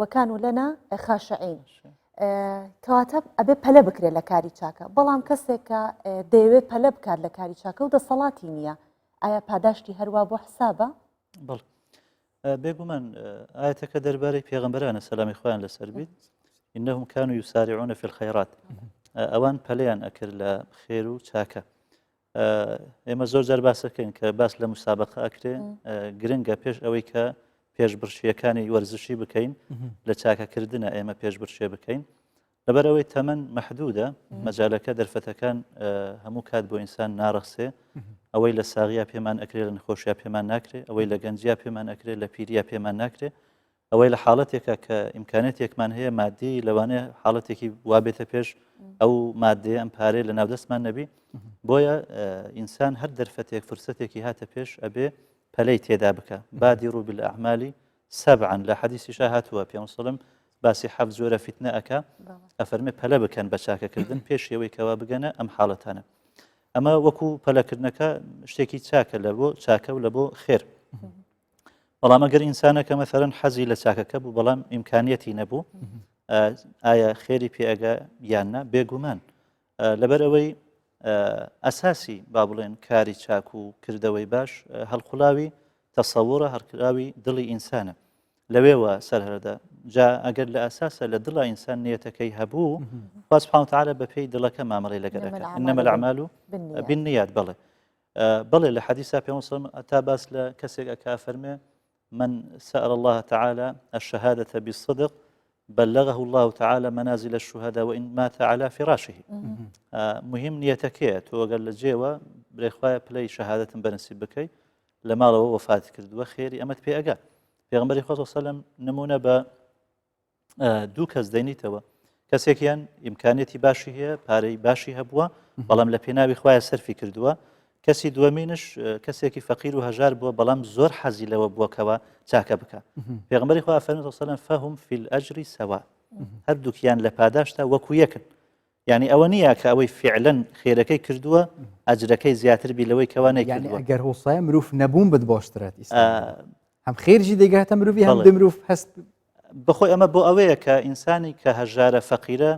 وكانوا لنا خاشعين کەواتە ئەبێ پەلە بکرێت لە کاری چاکە بەڵام کەسێکە دەیەوێت پەلە بکات لە کاری چاکە و دەسەڵاتی نییە ئایا پاداشتی هەروە بۆ حسابە؟ بەڵ بێگومان ئاەتەکە دەربارەی پێغەمبەرانە سەلامی خۆیان لەسەر بیت إنهم كانوا يسارعون في الخيرات ئەوان پەلەیان ئەکرد لە خێر و چاکە ئێمە زۆر جار باسەکەین کە باس لە مسابقە ئەکرێ گرنگە پێش ئەوەی کە پێشبڕشیەکانی وەرزشی بکەین لە چاکەکردنە ئێمە پێشبڕشێ بکەین لەبەرەوەی تەمەەن مەحدودە مەجالەکە دەرفەتەکان هەموو کات بۆ ئینسان ناڕەخسێ ئەوەی لە ساغیا پێمان ئەکرێت لە نخۆشیە پێمان ناکرێت ئەوەی لە گەنجیا پێمان ئەکرێت لە پیریا پێمان ناکرێت ئەوەی لە حاڵەتێکە کە ئیمکانێتێکمان هەیە مادی لەوانەیە حاڵەتێکی وابێتە پێش ئەو مادەیە ئەم پارێ لە ناودەستمان نەبی بۆیە ئینسان هەر دەرفەتێک فرسەتێکی هاتە پێش ئەبێ پەلەی تێدا بکە بادیڕوا بالأعمال سبعا لە حەدیثیشا هاتووە پێ وسلم باسی حەفت جۆرە فیتنە ئەکا ئەفەرمێ پەلە بکەن بە چاکەکردن پێش ئەوەی کەوا بگەنە ئەم حاڵەتانە ئەمە وەکو پەلەکردنەکە شتێکی چاکە لە بۆ چاکە و لە بۆ خێر بەڵام ئەگەر ئینسانەکە مەثەرەن حەزی لە چاکەکە بوو بەڵام ئیمکانیەتی نەبوو ئایا خێری پێئەگا یاننا بێگومان لەبەر ئەوەی ئەساسی با بڵێن کاری چاک و کردەوەی باش هەڵقوڵاوی تەسەوڕە هەرکراوی دڵی ئینسانە لەوێوە سەرهەردا جا ئەگەر لە ئەساسە لە دڵە ئینسان نیەتەکەی هەبوو خوا سوبحانه وتعالى بەپێی دڵەکە مامەڵەی لەگەرەکە إنما الأعمال بالنيات بەڵێ لە حەدیثا پێ وسلم تا باس لە کەسێک ئەکا فەرمێ من سأل الله تعالى الشهادة بالصدق بلغه الله تعالى منازل الشهداء وإن مات على فراشه مهم نيتكيه توقع لجيوة بريخوايا بلاي شهادة بنسيب بكي لما لو وفات كردوا خيري أمت بي أقا في غنبري صلى الله عليه وسلم نمونا با دوو کەس دەینیتەوە کەسێکیان ئیمکانێتی باشی هەیە پارەی باشی هەبووە بەڵام لە پێناوی خوایە سەرفی کردووە کەسی دووەمینش کەسێکی فەقیر و هەژار بووە بەڵام زۆر حەزی لەوە بووەکەوە چاکە بکە پێغەمبەری خوا فەرمووی صلی الله علیه و سلم فهم فی الأجر سوا هەردووکیان لە پاداشتا وەکو یەکن یعنی ئەوە نییە کە ئەوەی فعلەن خێرەکەی کردووە ئەجرەکەی زیاتر بی لەوەی کەوانەی کردووە ئەگەر هۆسایە مرۆڤ نەبوون بت باشترێت هەم خێرجی دەگاتە مرۆڤی هەم مرۆڤ هەست بخۆی ئەمە بۆ ئەوەیە کە ئینسانی کە هەژارە فەقیرە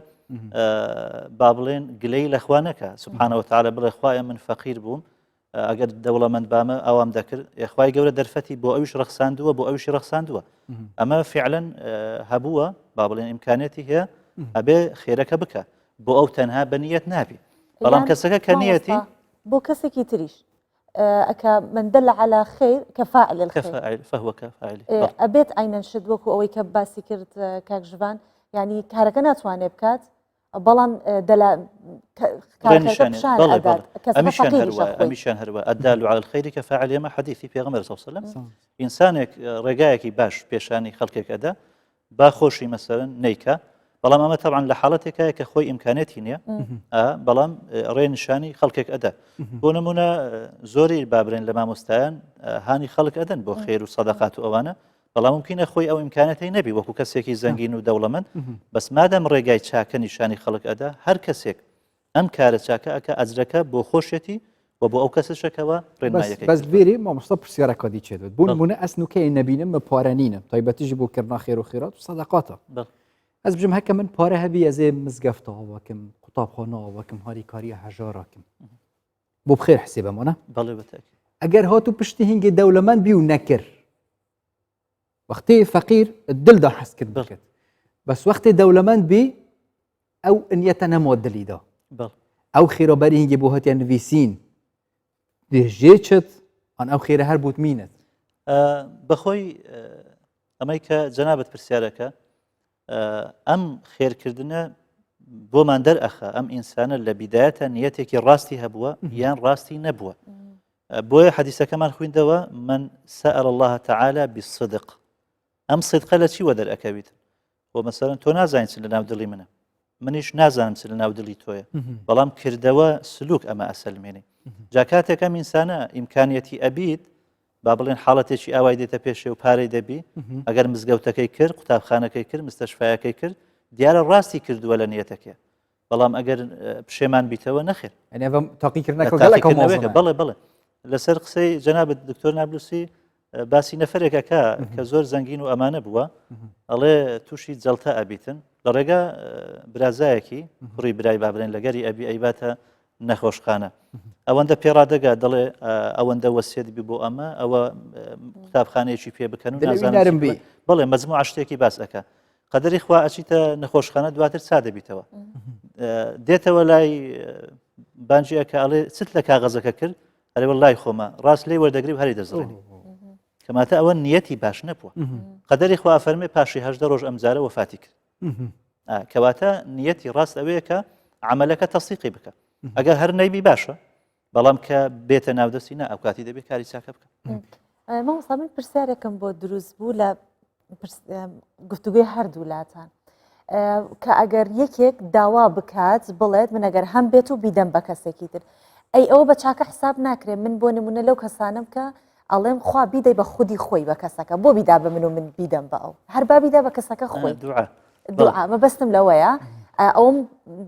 با بڵێن گلەی لەخوا نەکە سبحانه وتعالى بڵێ خوایە من فەقیر بووم ئەگەر دەوڵەمەند بامە ئەوام دەکرد یخوای گەورە دەرفەتی بۆ ئەویش ڕەخساندووە بۆ ئەویشی ڕەخساندووە ئەمە فعلەن هەبووە با بڵێن ئیمکانێتی هەیە ئەبێ خێرەکە بکە بۆ ئەو تەنها بەنیەت نابی بەڵام کەسەکە کە نیەتی بۆ کەسێکی تریش ئەکە من دل على خير كفاعل الخير فهو كفاعل ئەبێت عینەن شت وەکو ئەوەی کە باسی کرد کاک ژوان ینی کارەکە ناتوانێت بکات بەڵام ئەمیشان هەروە الدال على الخير كفاعل ئێمە حەدیثی پێغەمبەر صلی الله عليه وسلم ئینسانێک ڕێگایەکی باش پێشانی خەڵکێک ئەدا با خۆشی مەسەرەن نیکە بەڵام ئەمە طبعا لە حاڵەتێکایە کە خۆی ئیمکانێتی نییە بەڵام ڕێنشانی خەڵکێک ئەدا بۆ نمونە زۆری بابرێن لە مامۆستایان هانی خەڵک ئەدەن بۆ خێر و سەدەقات و ئەوانە بەڵام ممکنە خۆی ئەو ئیمکانەتی نەبی وەکو کەسێکی زەنگین و دەوڵەمەند بەس مادەم ڕێگای چاکە نیشانی خەڵک ئەدا هەر کەسێک ئەم کارە چاکە ئەکە ئەجرەکە بۆ خۆشێتی و بۆ ئەو کەسەشەکەەوە ڕێنمایەکە بەس بێری مامۆستا پرسیارەکە دی چێت بوون بوونە ئەسنوکەی نەبینم بە پارەنینە تایبەتیژی بۆ کردنا خێر و خێرات و سەدەقاتە ئەس بژم هەکە من پارە هەبی ئەزێ مزگەفتەوە وەکم قوتابخانەوە وەکم هاریکاریە هەژاراکم بۆ بخێر حسێبەمانە بەڵێ بەتاکی ئەگەر هاتوو پشتی هینگی دەوڵەمەند بی و نەکرد وەختەی فەقیر دڵدا حەز کرد بکرد بەس وەختێ دەوڵەمەند بی ئەو نیەتە نەمۆ دڵیدا ئەو خێرەبەری هینگی بۆ هەتیان نویسین دێژێ چت ئەن ئەو خێرە هەر بوت مینت بەخۆی ئەمەی کە جەنابەت پرسیارەکە ئەم خێرکردنە بۆمان دەرئەخە ئەم ئینسانە لە بیدایەتە نیەتێکی ڕاستی هەبووە یان ڕاستی نەبووە بۆیە حەدیسەکەمان خوێندەوە من سأل الله تعالى بالصدق ئەم صدقە لە چی وە دەرئەکەویت بۆ مەسەرەن تۆ نازانیت چ لە ناو دڵی منە منیش نازانم چ لە ناو دڵی تۆیە بەڵام کردەوە سلوک ئەمە ئەسەلمێنێ جا کاتێک ئەم ئینسانە ئیمکانیەتی ئەبیت با بڵێن حاڵەتێکی ئاوای دێتە پێشێ و پارەی دەبی ئەگەر مزگەوتەکەی کرد قوتابخانەکەی کرد مستەشفایەکەی کرد دیارە ڕاستی کردووە لە نیەتەکە بەڵام ئەگەر پشێمان بیتەوە نەخێر بڵێ بڵێ لەسەر قسەی جەنابەت دکتۆر نابلوسی باسی نەفرێکەکە کە زۆر زەنگین و ئەمانە بووە ئەڵێ تووشی جەڵتە ئەبیتن لە ڕێگا برازایەکی کوڕی برای بابرێن لەگەری ئەبی ئەیباتە نەخۆشخانە ئەوەندە پێڕادەگا دەڵێ ئەوەندە وەسیەتبی بۆ ئەمە ئەوە قوتابخانەیەکی پێ بکەن و نازانم بڵێ مەجموع شتێکی باس ئەکە قەدەری خوا ئەچیتە نەخۆشخانە دواتر چا دەبیتەوە دێتەوە لای بانجیەکە ئەڵێ چت لە کاغەزەکە کرد ئەرێ وەڵای خۆمە ڕاست لێ وەردەگری و هەری دەزڕێنی کەماتە ئەوە نیەتی باش نەبووە قەدەری خوا فەرمێ پاشی 18 ڕۆژ ئەمجارە وەفاتی کرد کەواتە نیەتی ڕاست ئەوەیە کە عملەکە تەصدیقی بکە ئەگەر هەر نەیبی باشە بەڵام کە بێتە ناودەستی نا ئەو کاتی دەبێت کاری چاکە بکە مامۆستا من پرسیارێکم بۆ دروست بوو لە گفتوگوی هەردوو لاتان کە ئەگەر یەکێک داوا بکات بڵێت من ئەگەر هەم بێت و بیدەم بە کەسێکی تر ئەی ئەوە بە چاکە حساب ناکرێت من بۆ نمونە لەو کەسانم کە ئەڵێم خوا بیدەی بە خودی خۆی بە کەسەکە بۆ بیدا بە من و من بیدەم بە ئەو هەر با بیدا بە کەسەکە خۆی دوعا مەبەستم لەوەیە ئەوم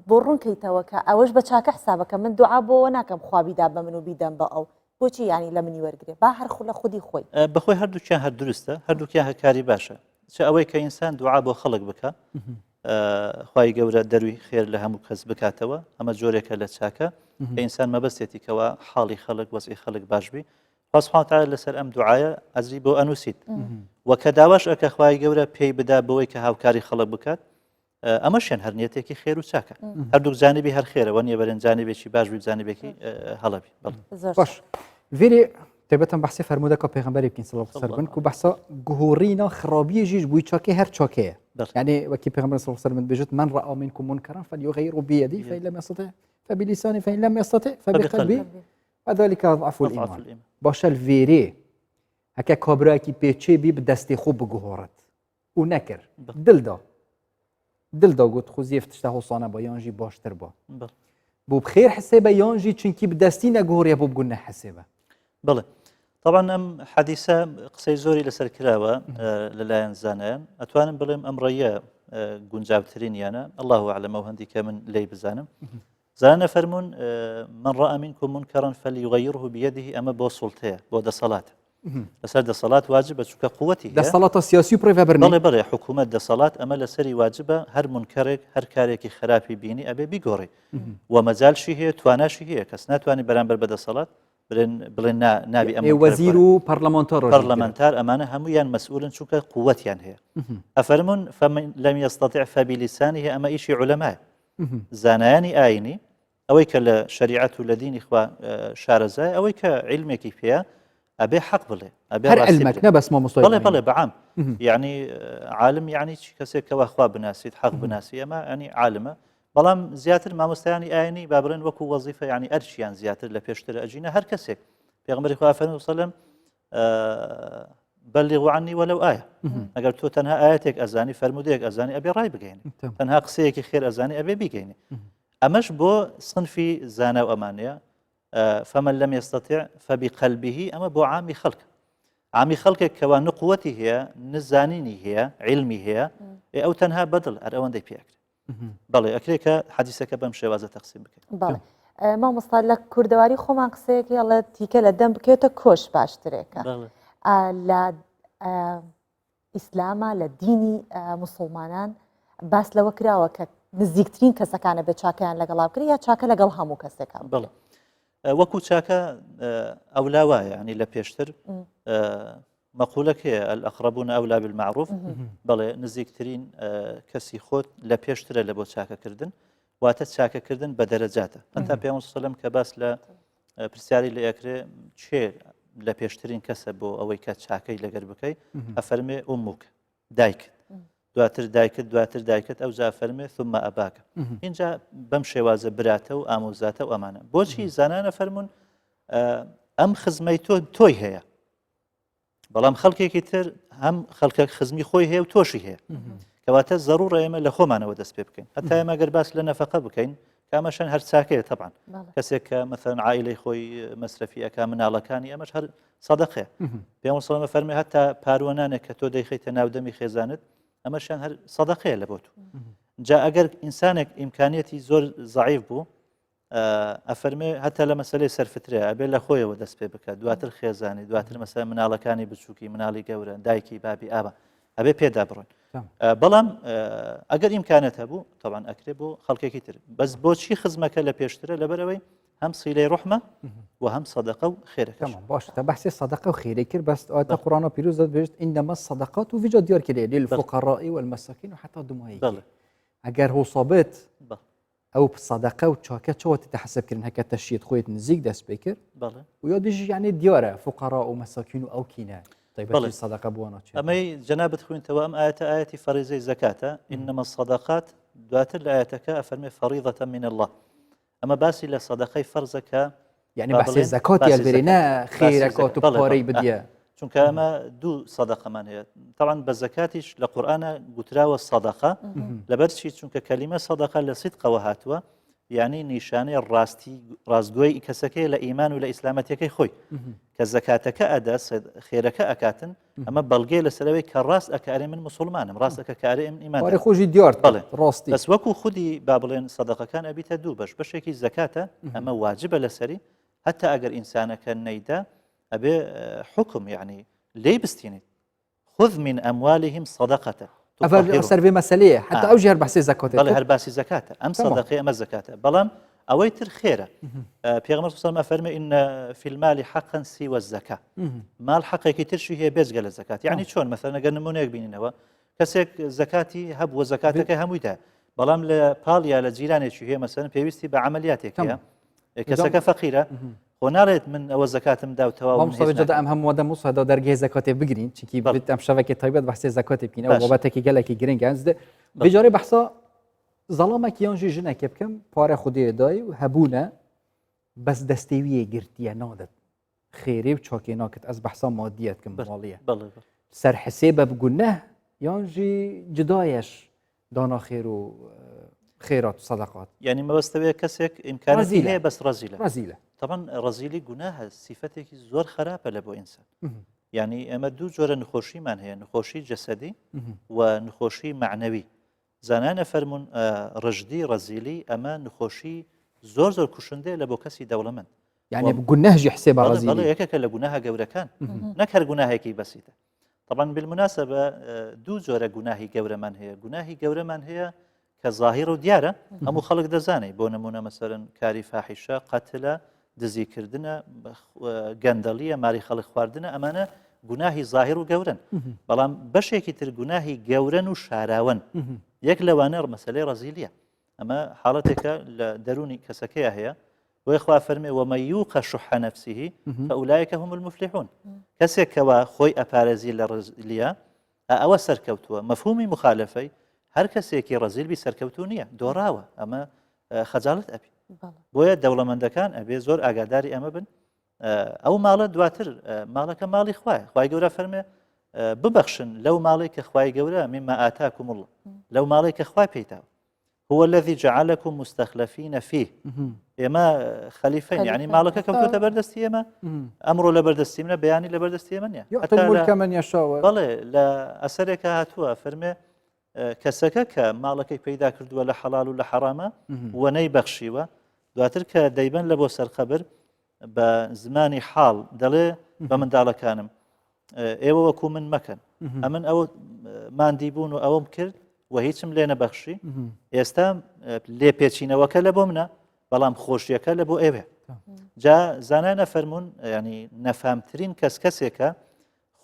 بۆ ڕوونکەیتەوە کە ئەوەش بە چاکە حسابەکە من دوعا بۆەوە ناکەم خوا بیدا بە من و بیدەم بە ئەو بۆچی ینی لە منی وەرگێ با هەر خو لە خودی خۆی بەخۆی هەردووکیان هەر دروستە هەردووکیان هەکاری باشە چ ئەوەی کە ئینسان دوعا بۆ خەڵک بکە خوای گەورە دەروی خێر لە هەموو کەس بکاتەوە ئەمە جۆرێکە لە چاکە کە ئینسان مەبەستێتیکەوە حاڵی خەڵک وەزعی خەڵک باشبی خوا سوبحانه وتعالى لەسەر ئەم دوعایە ئەزری بۆ ئەنووسیت وە کە داواش ئەکە خوای گەورە پێی بدا بەوەی کە هاوکاری خەڵک بکات ئەمەشیان هەرنیەتێکی خێر و چاکە هەردوو جانبی هەر خێرەوە نیە بەرەن جانبێکی باشبی جانبێکی هەڵەبی باش vêrê تێبەتەن بەحسی فەرموودەکە پێغەمبەرێکی سڵ سەر بن و بەحسا گوهۆڕینە خراپیەژیش بووی چاکێ هەر چاکەیە يعني وكي پیغمبر صلى الله عليه وسلم بيجت من رأى منكم منكرا فليغيره بيده فإن لم يستطع فبلسانه فإن لم يستطع فبقلبه وذلك ضعف الإيمان باش الفيري هكا كابراكي بيتشي بي بدستي خوب بجهورت ونكر دلدا قلت خوزي يفتشته صانه بيانجي باش تربا بو بخير حسابه يانجي چنكي بدستي نجهور يا بو بقولنا حسابه بله طبعا ام حديثه قصي زوري لسر كراوه للاين زانان اتوانم بلم امريه گونجاوترين يانا الله اعلم وهندي كمن لي بزانم زانا فرمون من راى منكم منكرا فليغيره بيده اما بو سلطه بو ده صلاه لسر ده صلاه واجبه چونك قوتي ده صلاه سياسي بريفا برني بله حكومه ده صلاه اما لسري واجبه هر منكرك هر كاريكي خرافي بيني ابي بيغوري ومازال شي هي تواناشي هي كسنا تواني برانبر بده صلاه بڵێن نابی ئەم وەزیر و پەرلەمانتار ئەمانە هەمویان مەسئولن چونکە قووەتیان هەیە ئەفەرمون فمن لم يستطع فبلسانه ئەمە ئیشی عولەمایە زانایانی ئاینی ئەوەی کە لە شەریعەت و لە دینی خوا شارەزای ئەوەی کە عیلمێکی پێیە ئەبێ حەق بڵێ هەر عیلمێک نەبەس مامۆستای بڵێ بەعام یعنی عالم یعنی کەسێکەوە خوا بناسیت حەق بناسی ئەمە ئەنی عالمە بەڵام زیاتر مامۆستایانی ئاینی با بڵێن وەکو وەزیفە یعنی ئەرچیان زیاتر لە پێشتر ئەجینە هەر کەسێک پێغەمبەری خوا فەرمووی سەلەم بەلیغوا عنی وەلەو ئایە ئەگەر تۆ تەنها ئاەتێک ئەزانی فەرمودەیەک ئەزانی ئەبێ ڕای بگەینی تەنها قسەیەکی خێر ئەزانی ئەبێ بیگەینی ئەمەش بۆ سنفی زانا و ئەمانەیە فمن لم يستطع فبقلبه ئەمە بۆ عامی خەڵکە عامی خەڵکێک کەوا نە قووەتی هەیە نزانینی هەیە عیلمی هەیە ئەو تەنها بەدڵ هەر ئەوەندەی پێکرد بەڵێ ئەکرێکە حەدیسەکە بەم شێوازە تەقسیم بکەین بەڵێ مامۆستا لە کوردەواری خۆمان قسەیەکی ئەڵێ تیکە لە دەم بکەوێتە کۆش باشترێکە لە ئیسلامە لە دینی موسڵمانان باس لەوە کراوە کە نزیکترین کەسەکانە بە چاکەیان لەگەڵا بکرێت یا چاکە لەگەڵ هەموو کەسێکان بڵێ وەکو چاکە ئەولا وایە ینی لە پێشتر مەقولەکەیە الأقربون أولى بالمعروف بەڵێ نزیکترین کەسی خۆت لە پێشترە لە بۆ چاکەکردن واتە چاکەکردن بە دەرەجاتە تا پێغەمبەر سەلەم کە باس لە پرسیاری لە ئەکرێ چێ لە پێشترین کەسە بۆ ئەوەی کە چاکەی لەگەر بکەی ئەفەرمێ ئوموک دایکت دواتر دایکت ئەو جا فەرمێ ثم ئەباکە اینجا بەم شێوازە براتە و ئامۆزاتە و ئەمانە بۆچی زانانە فەرمونون ئەم خزمەی تۆی هەیە بەڵام خەڵکێکی تر هەم خەڵکە خزمی خۆی هەیە و تۆشی هەیە کەواتە زەڕوڕە ئێمە لە خۆمانەوە دەست پێ بکەین هەتا ئێمە گەر باس لە نەفەقە بکەین کامەشان هەر چاکەیە طبعا کەسێک کە مثلا عائلەی خۆی مەسرەفی ئەکا مناڵەکانی ئەمەش هەر سەدەقەیە پێغەمبەر سەڵەم فەرمێ هەتا پارۆنانێک کە تۆ دەیخەیتە ناودەمی خێزانت ئەمەشان هەر سەدەقەیە لە بۆ تو جا ئەگەر ئینسانێک ئیمکانیەتی زۆر ضعیف بوو ئەفەرمێ هەتا لە مەسەلەی سەرفترە ئەبێ لە خۆیەوە دەست پێ بکات دواتر خێزانی دواتر مەسەلا مناڵەکانی بچووکی مناڵی گەورە دایکی بابی ئابا ئەبێ پێدا بڕۆن بەڵام ئەگەر ئیمکانەت هەبوو طبعا ئەکرێ بۆ خەڵکێکی تر بەس بۆچی خزمەکە لە پێشترە لەبەرەوەی هەم سیلەی ڕحمە و هەم سەدەقە و خێرەکە باش تا بەحسی سەدەقە و خێرەی کرد بەس ئاەتە قورآنە پیرۆز دەبێت ئینەمە سەدەقات و ویجا دیار کرێ للفقراء والمساكين وحتى دمایی ئەگەر هۆسابێت ئەو سەدەقە و چاکە چۆتی تەحسبکردن هەکە تەشیت خۆیت نزیک دەست پێ کرد و یا دیژی یعنی دیارە فقراء و مساکین و ئەو کینە صدقة بوانا أمي جنابة خوين توام آية فريزي زكاة إنما الصدقات دواتر لآياتك أفرمي فريضة من الله أما باسي لصدقي فرزك يعني بحث الزكاة يالبرينا خيرك وتبقاري بديا چونکە ئەمە دوو سەدەقەمان هەیە طبعا بە زەکاتیش لە قورئانە گوتراوە سەدەقە لەبەرچی چونکە کەلیمە سەدەقە لە سیدقەوە هاتووە یعنی نیشانەی ڕاستگۆی کەسەکەی لە ئیمان و لە ئیسلامەتیەکەی خۆی کە زەکاتەکە ئەدا خێرەکە ئەکاتن ئەمە بەڵگەی لەسەرەوەی کە ڕاست ئەکارێ من مسلمانم ڕاستەکە کارێ من ئیمان خۆشی دیار ڕاستی بەس وەکو خودی با بڵێن سەدەقەکان ئەبیتە دوو بەش بەشێکی زەکاتە ئەمە واجبە لەسەری هەتا ئەگەر ئینسانەکە نەیدا أبي حكم يعني ليه بستيني خذ من أموالهم صدقة أفر في مسألة حتى أوجه بحث زكاة بله هرباسي زكاة أم صدقة أم زكاة بلام أويتر خيرة بيغمر صلى الله عليه وسلم إن في المال حقا سوى الزكاة مال حقا كتير هي بيز قال الزكاة يعني شون مثلا قال نمونيك بيننا كسيك زكاتي هب وزكاتك هم ويدا بلام لباليا لجيراني شو هي مثلا بيوستي بعملياتك يا كسك فقيرة ونارد من أو زكاة داوتوا مصطفى جدا أم هم ودا مصطفى دا درجة زكاة بجرين شكي بيت أم شبكة طيبة بحث زكاة بينا وبابتك جالك جرين جانز ده بجاري بحثا ظلامك يانجي جنا كم باره خدي داي وهبونا بس دستوية جرتيا نادت خيري وشاكي ناكت أز بحثا ماديات كم مالية سر حسابه بقولناه يانجي جدايش دانا خير و خيرات وصدقات يعني ما بستوي كسك إمكانية هي بس رزيلة طبعا رزيلي جناها صفتك زور خرابة لبو إنسان يعني أما دو جور نخوشي من هي نخوشي جسدي ونخوشي معنوي زنان فرمون رجدي رزيلي أما نخوشي زور كشنده لبو كسي دولمن يعني بجناه يحسب رزيلي والله يكك لجناها جورا كان نكر جناها كي بسيطة طبعا بالمناسبة دو جور جناهي جورا من هي جناهي جورا من هي كظاهر وديارة أمو خلق دزاني بونمونا مثلا كاري فاحشة قتلة دزي كردنا قندلية ماري خلق خواردنا أمانة جناهي ظاهر وجورن بلام بشيكي تر جناهي جورن وشاراون يك لوانر مسألة رزيلية أما حالتك دروني كسكية هي وإخوة فرمي ومن يوق شح نفسه فأولئك هم المفلحون كسك وخوي أبارزي لرزيلية أو سركوتوا مفهومي مخالفي هر کەسێکی ڕزیل بی سەرکەوتوو نییە دۆڕاوە ئەمە خەجاڵت ئەبی بۆیە دەوڵەمەندەکان ئەبێ زۆر ئاگاداری ئەمە بن ئەو ماڵە دواتر ماڵەکە ماڵی خوایە خوای گەورە فەرمێ ببەخشن لەو ماڵی کە خوای گەورە مما ئاتاکم الله لەو ماڵی کە خوای پێیتاوە هو الذي جعلكم مستخلفين فيه ئێمە خەلیفەین یعنی ماڵەکە کەوتۆتە بەردەستی ئێمە ئەمڕۆ لە بەردەستی منە بەیانی لە بەردەستی ئێمە نییە بەڵێ لە ئەسەرێکە هاتووە فەرمێ کەسەکە کە ماڵەکەی پەیدا کردووە لە حەڵال و لە حەرامە و نەیبەخشیوە دواتر کە دەیبەن لە بۆ سەرخەبر بە زمانی حاڵ دەڵێ بە منداڵەکانم ئێوە وەکو من مەکەن ئەمن ئەوە ماندی بوون و ئەوەم کرد و هیچم لێ نەبەخشی ئێستا لێ پێچینەوەکە لە بۆ منە بەڵام خۆشیەکە لە بۆ ئێوێ جا زانانە فەرمونون ینی نەفامترین کەسێکە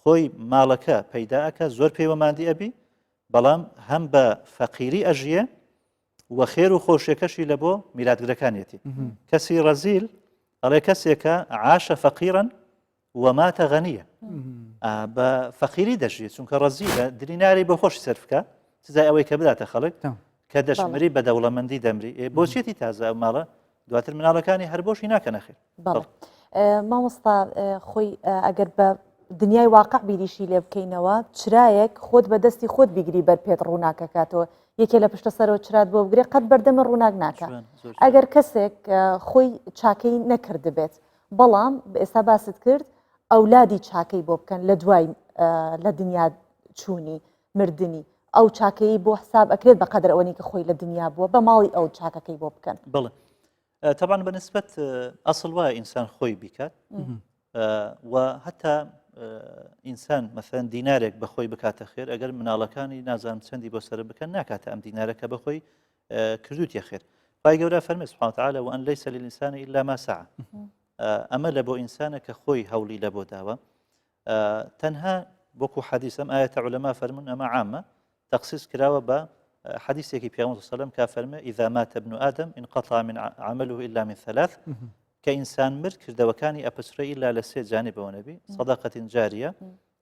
خۆی ماڵەکە پەیداکە زۆر پێوە ماندی ئەبی بەڵام هەم بە فەقیری ئەژیە و خێر و خۆشیەکەشی لە بۆ میلادگرەکانیەتی کەسی ڕەزیل ئەڵێ کەسێکە عاشە فەقیرن وماتە غەنیە بە فەقیری دەژیێت چونکە ڕەزیلە دریناری بە خۆشی سەرفکە سزای ئەوەی کە بداتە خەڵک کە دەشمری بە دەوڵەمەندی دەمری بۆچێتی تازە ئەو ماڵە دواتر مناڵەکانی هەر بۆشی ناکەنە خێر. مامۆستا خۆی ئەگەر بە دنیای واقع بیریشی لێ بکەینەوە چرایەک خۆت بەدەستی خۆت بیگری بەر پێت ڕووناکەکاتەوە یەکێ لە پشتە سەرەوە چرات بۆ بگرێ قەت بەردەمە ڕووناک ناکە. ئەگەر کەسێک خۆی چاکەی نەکرد بێت بەڵام ئێستا باست کرد ئەولادی چاکەی بۆ بکەن لە دوای لە دنیا چوونی مردنی ئەو چاکەی بۆ حساب ئەکرێت بە قەدر ئەوەنی کە خۆی لە دنیا بووە بە ماڵی ئەو چاکەکەی بۆ بکەن. بڵێ طبعا بەنسبەت ئەسڵ وایە ئینسان خۆی بیکات و هەتا ئینسان مەسەن دینارێک بەخۆی بکاتە خێر ئەگەر مناڵەکانی نازانم چەندی بۆ سەر بکەن ناکاتە ئەم دینارەکە بەخۆی کردوتیە خێر. پای گەورە فەرمی سبحانه وتعالى وأن ليس للإنسان إلا ما سعى. ئەمە لە بۆ ئینسانە کە خۆی هەوڵی لە بۆ داوە تەنها بۆکو حەدیثم ئاەتە عولەما فەرمون ئەمە عامە تەخسیص کراوە بە حديثي في صلى الله عليه وسلم كافرمه إذا مات ابن آدم انقطع من عمله إلا من ثلاث كإنسان مر كرد وكاني أبسري إلا لسي جانب ونبي صدقة جارية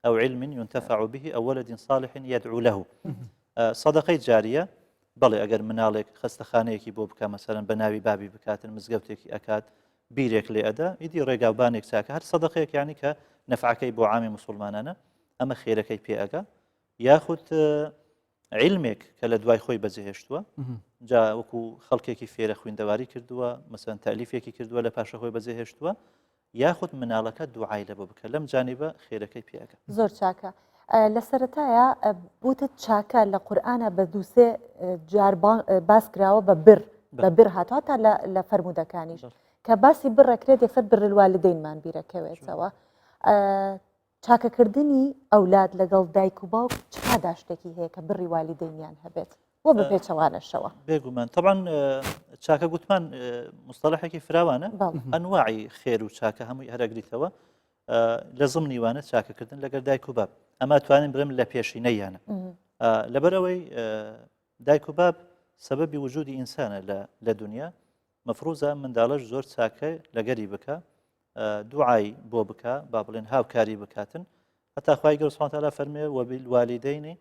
أو علم ينتفع به أو ولد صالح يدعو له صدقة جارية بلي أجر منالك خستخانيكي بوبكا مثلا بناوي بابي بكاتن مزقوتيكي أكاد بيريك لأدا يدي ريقا وبانيك ساكا هر صدقيك يعني كنفعكي بو عامي مسلمانانا أما خيركي بي أكا ياخد علمێک کە لە دوای خۆی بەجێهێشتووە جا وەکو خەڵکێکی فێرە خوێندەواری کردووە مەسەن تالیفێکی کردووە لە پاشە خۆی بەجێهێشتووە یاخود مناڵەکە دوعای لە بۆ بکە لەم جانیبە خێرەکەی پێەکە. زۆر چاکە لە سەرەتایە بوتە چاکە لە قورئانە بە دووسێ جار باس کراوە بە بر هاتووە تا لە فەرمودەکانیش کە باسی بڕەکرێت یەکسەر بڕلوالدەینمان بیرەکەوێتەوە. چاکەکردنی ئەولاد لەگەڵ دایک و باوک چادا شتێکی هەیە کە بڕی والیدەینیان هەبێت بۆ بە پێچەوانەشەوە بێگومان طبعا چاکە گوتمان مستەڵەحێکی فراوانە ئەنواعی خێر و چاکە هەمووی هەرەگریتەوە لە زمنیوانە چاکەکردن لەگەر دایک و باب ئەمە توانین برم لە پێشینەیانە لەبەرەوەی دایک و باب سەبەبی وجودی ئینسانە لە دنیا مەفروزە منداڵەش زۆر چاکە لەگەری بکە دوعای بۆ بکە با بڵێن هاوکاری بکاتن هەتا خوای گەورە سوبحانه وتعالى فەرمێ وبالوالدین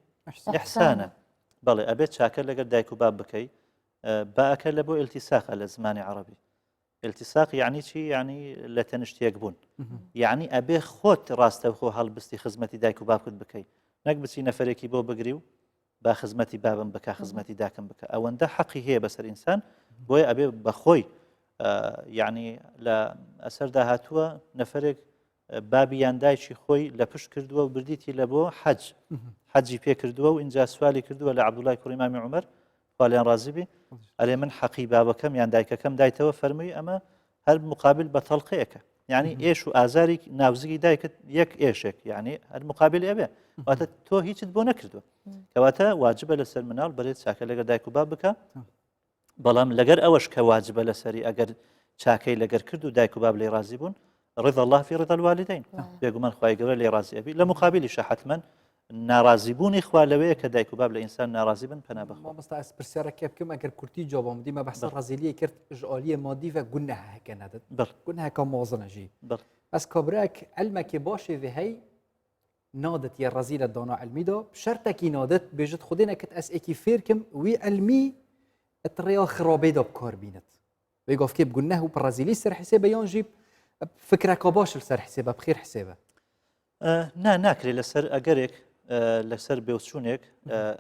إحسانا بەڵێ ئەبێت چاکە لەگەر دایک و باب بکەی باکە لە بۆ ئیلتیساقە لە زمانی عەرەبی ئیلتیساق یعنی چی یعنی لە تەنیشتێک بوون یعنی ئەبێ خۆت ڕاستەوخۆ هەڵبستی خزمەتی دایک و بابکت بکەی نەک بچی نەفەرێکی بۆ بگری و با خزمەتی بابم بکە خزمەتی داکەم بکە ئەوەندە حەقی هەیە بەسەر ئینسان بۆیە ئەبێ بەخۆی یعنی لە ئەسەردا هاتووە نەفرێک بابی یان دایکی خۆی لە پشت کردووە و بردیتی لە بۆ حەجی پێ کردووە و اینجا سوالی کردووە لە عەبدوڵای کوڕی مامی عومەر خوالیان ڕازی بێ ئەرێ من حەقی بابەکەم یان دایکەکەم دایتەوە فەرمووی ئەمە هەر مقابل بە تەڵقەیەکە یعنی ئێش و ئازاری ناوزگی دایکت یەک ئێشێک یعنی هەر مقابل ئەبێ واتە تۆ هیچت بۆ نەکردووە کەواتە واجبە لەسەر مناڵ بەرێت چاکە لەگەر دایک و باب بکە بەڵام لەگەر ئەوەش کە واجبە لەسەری ئەگەر چاکەی لەگەر کرد و دایک و باب لێ ڕازی بوون رضا الله في رضا الوالدين بێگومان خوای گەورە لێ ڕازی ئەبی لە مقابلیشە حتمەن ناڕازیبوونی خوا لەوەیە کە دایک و باب لە ئینسان ناڕازی بن پەنا بخوا مامۆستا ئەس پرسیارەکە بکەم ئەگەر کورتی جوابم دیمە بەحسە ڕازیلیە کرد ژئالیە مادی و گوناهەکە نەدەت گوناهەکە مۆزنەژی بەس کابراک علمێکی باشی هەی نادت یە ڕەزیلە دانا علمیدا شەرتێکی نادت بێژت خودی نەکرد ئەس ئێکی فێرکم وی علمی الطريقة خرابي ده بكار بينت بيقف كيف قلناه وبرازيلي سر حسابه ينجيب فكرة كباش لسر حسابه بخير حسابه ناكري لسر أجرك لسر بيوتشونك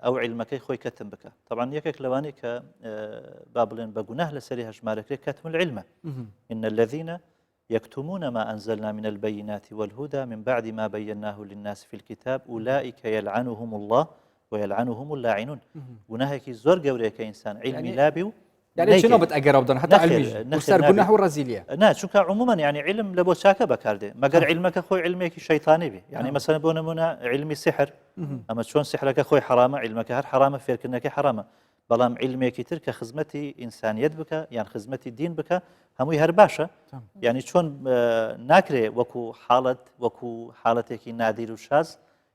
أو علمك خوي كتم بك طبعا يكك لواني ك بابلين بقناه لسري هجمارك كتم العلم إن الذين يكتمون ما أنزلنا من البينات والهدى من بعد ما بيناه للناس في الكتاب أولئك يلعنهم الله ويلعنهم اللاعنون ونهيك زور قوري كإنسان علمي لابي يعني شنو بتأجر أبدا حتى علمي وصار قناح والرزيلية شو عموما يعني علم لبو شاكا بكاردي مقر علمك أخوي علمك شيطاني بي يعني مثلا بونمونا علمي سحر أما شلون سحرك أخوي حرامة علمك هر حرامة فيركنك حرامة بلام علمك ترك خدمتي إنسانيت بك يعني خدمتي الدين بك هموي هر باشا يعني شلون ناكري وكو حالتك نادر وشاذ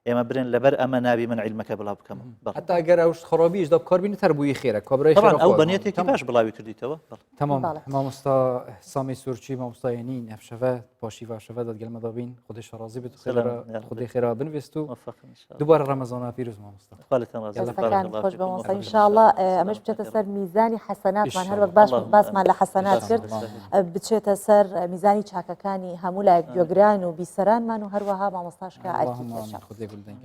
ئێمە برێن لەبەر ئەمە نابی من عیلمەکە بڵاو بکەم حتا ئەگەر ئەوش خڕابیش دا بکاربینی تەربووی خێرە کابرای طبعا ئەو بەنیەتێکی باش بڵاوی کردیتەوە تمام مامۆستا سامی سورچی مامۆستایانی نەفشەوە پاشی واشەوە دەتگەلمە دابین خودی شەڕازی بێت خودی خێرا بنوێست و دووبارە ڕەمەزانە پیرۆز مامۆستا خۆش بە مامۆستا ئینشاءالله ئەمەش بچێتە سەر میزانی حەسەناتمان هەر وەک باسمان لە حەسەنات کرد بچێتە سەر میزانی چاکەکانی هەموو لایەک گوێگران و بیسەرانمان و هەروەها مامۆستاشکە ئەرکی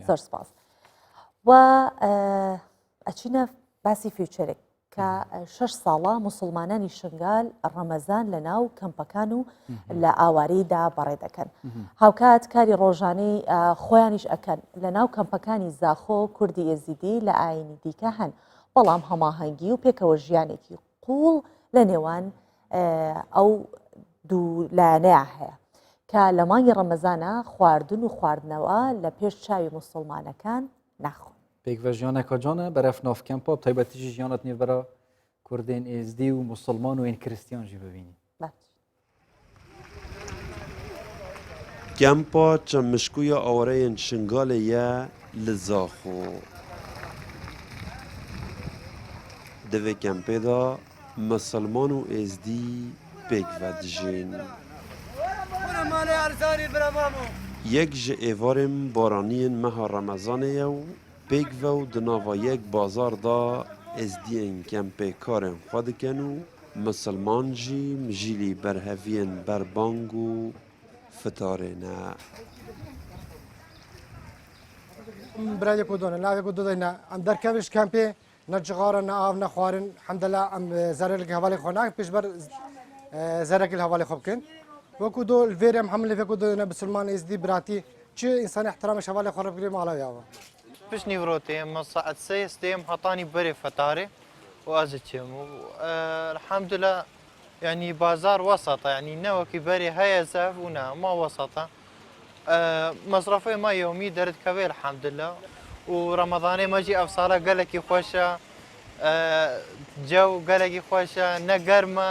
زۆر سپاس و ئەچینە باسی فیوچەرێک کە 6 ساڵە موسڵمانانی شنگال ڕەمەزان لە ناو کەمپەکان و لە ئاواریدا بەڕێ دەکەن هاوکات کاری ڕۆژانەی خۆیانیش ئەکەن لە ناو کەمپەکانی زاخۆ کوردی ئێزیدی لە ئاینی دیکە هەن بەڵام هەماهەنگی و پێکەوە ژیانێکی قوڵ لە نێوان ئەو دوو لایەنەیە هەیە کە لە مانگی ڕەمەزانە خواردن و خواردنەوە لە پێش چاوی موسڵمانەکان ناخۆن پێکڤە ژیانەکە جانە بەرەف ناوکەمپۆ تایبەتیژی ژیانت نیێ بەرە کوردێن ئێزدی و موسڵمان و ئین کریستیانژی ببینی کەمپۆ چەند مشکویە ئەوەرەیەن شنگالەیە لە زاخۆ دەوێ کەمپێدا مسلمان و ئێزدی پێکڤە دژین یەک ji êvarên baraniyên meha Remezanê û pêkve û di nava yek bazar da êzdiyên kempêkarên xwe dikin û misilman jî mijîlî berheviyên berbang û fitarê ne. Birayê ku done navê ku dodayne em derkevî ji kempê ne cixare ne av ne xwarin hemdela em zerelekî hevalê xwe nakin pêşber zerekî hevalê xwe bikin وەکو دۆ الڤێرم هەم لەوێ کو دۆنە بسلمان ئێزدی براتی چ ئینسانی احترامە شەوالی خۆڕە بگرێ ماڵاویاوە پشنی ڤرۆتێ مەساعەت سێ ستێم هەتانی بەرێ فەتارێ و ئازچێم و الحەمدلله يعني بازار وسطة يعني نوكي بري هيا زاف ونا ما وسطة مصرفي ما يومي درت كبير الحمد لله ورمضاني ما جي أفصالة قالكي خوشة جو قالكي خوشة نقرمة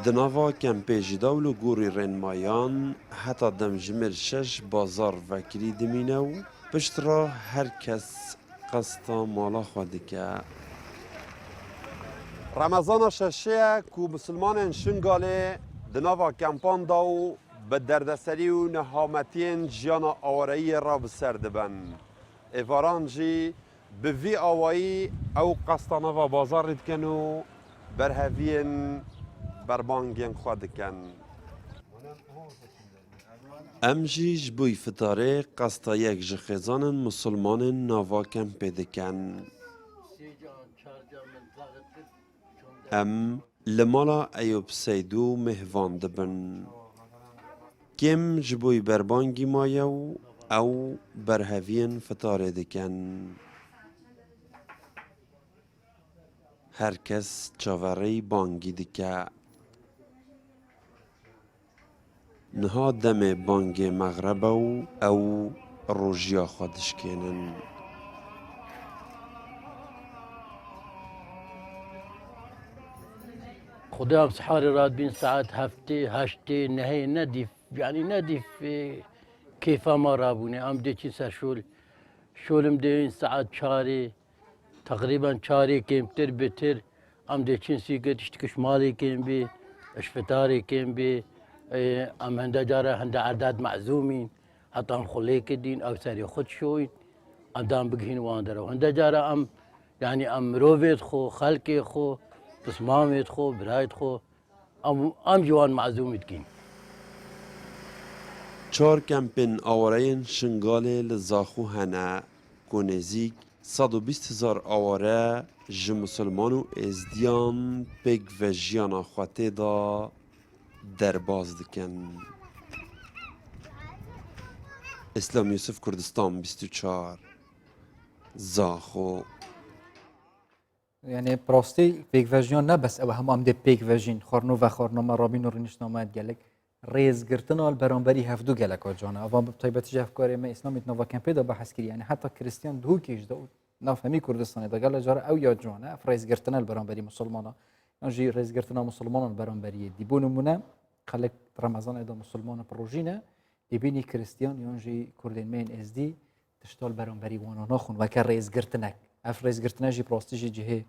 Di nava kempê ji dawl û gorî rênmayan heta demjimêr 6 bazar vekirî dimîne û piştre her kes qesta mala xwe dike. Remezana şeşeya ku misilmanên Şingalê di nava kempan da û bi derdeserî û nehametiyên jiyana awareyê re bi ser dibin. Êvaran jî bi vî awayî ew qesta nava bazarê dikin û berheviyên berbangên xwe dikin. Em jî ji bo îfitarê qesta yek ji xêzanên misilmanên nava kempê dikin. Em li mala Eyûb Seydû mêhvan dibin. Kêm ji bo berbangî maye û ew berheviyên fitarê dikin. Her kes çavereyî bangî dike. Niha demê bangê meğrebe û ew rojiya xwe dişkênin. خدام سحاري راد بين ساعات هفتي هشتي نهي ندف يعني ندف كيف ما رابوني ام ديكي سر شولم دين ساعات شاري تقريبا شاري كيمتر بتر ام ديكين سيقت اشتكش مالي كيم بي اشفتاري كيم بي ام هندا جارة هندا عداد معزومين حتى ام خليك الدين او ساري خد شوين ام دام بقهين واندرو هندا جارة ام يعني ام روفيت خو خلقي خو بسمامت خو برایت خو ام جوان معزومت کین. چار کمپین آوارهین شنگاله لزاخو هنه که نزدیک 120,000 آواره ji مسلمان و ازدیان پک و جیانا خواته دا درباز دکن. اسلام یوسف کردستان 24 زاخو يعني براستي بيك فاجيون نبس او هم دي بيك فاجين خورنو و خورنما رابين و رنشنامات گلك ريز گرتنا البرانبري هفدو گلك جانا اوام طيبت جاف كاري ما اسلاميت نوفا كامبيدا بحث كري يعني حتى كريستيان دو كيش دو نافهمي كردستان دا قال جارا او يا جانا فريز گرتنا البرانبري مسلمانا نجي ريز گرتنا مسلمان البرانبري دي بونو منا خلك رمضان ادا مسلمان بروجينا دەبینی کریسیان یۆنژی کوردێنمەیان ئێزدی تشتۆل بەرەمبەری بۆنە ناخۆن وەکە ڕێزگرتنەک ئەف ڕێزگرتنەژی پرۆستیژی جهێ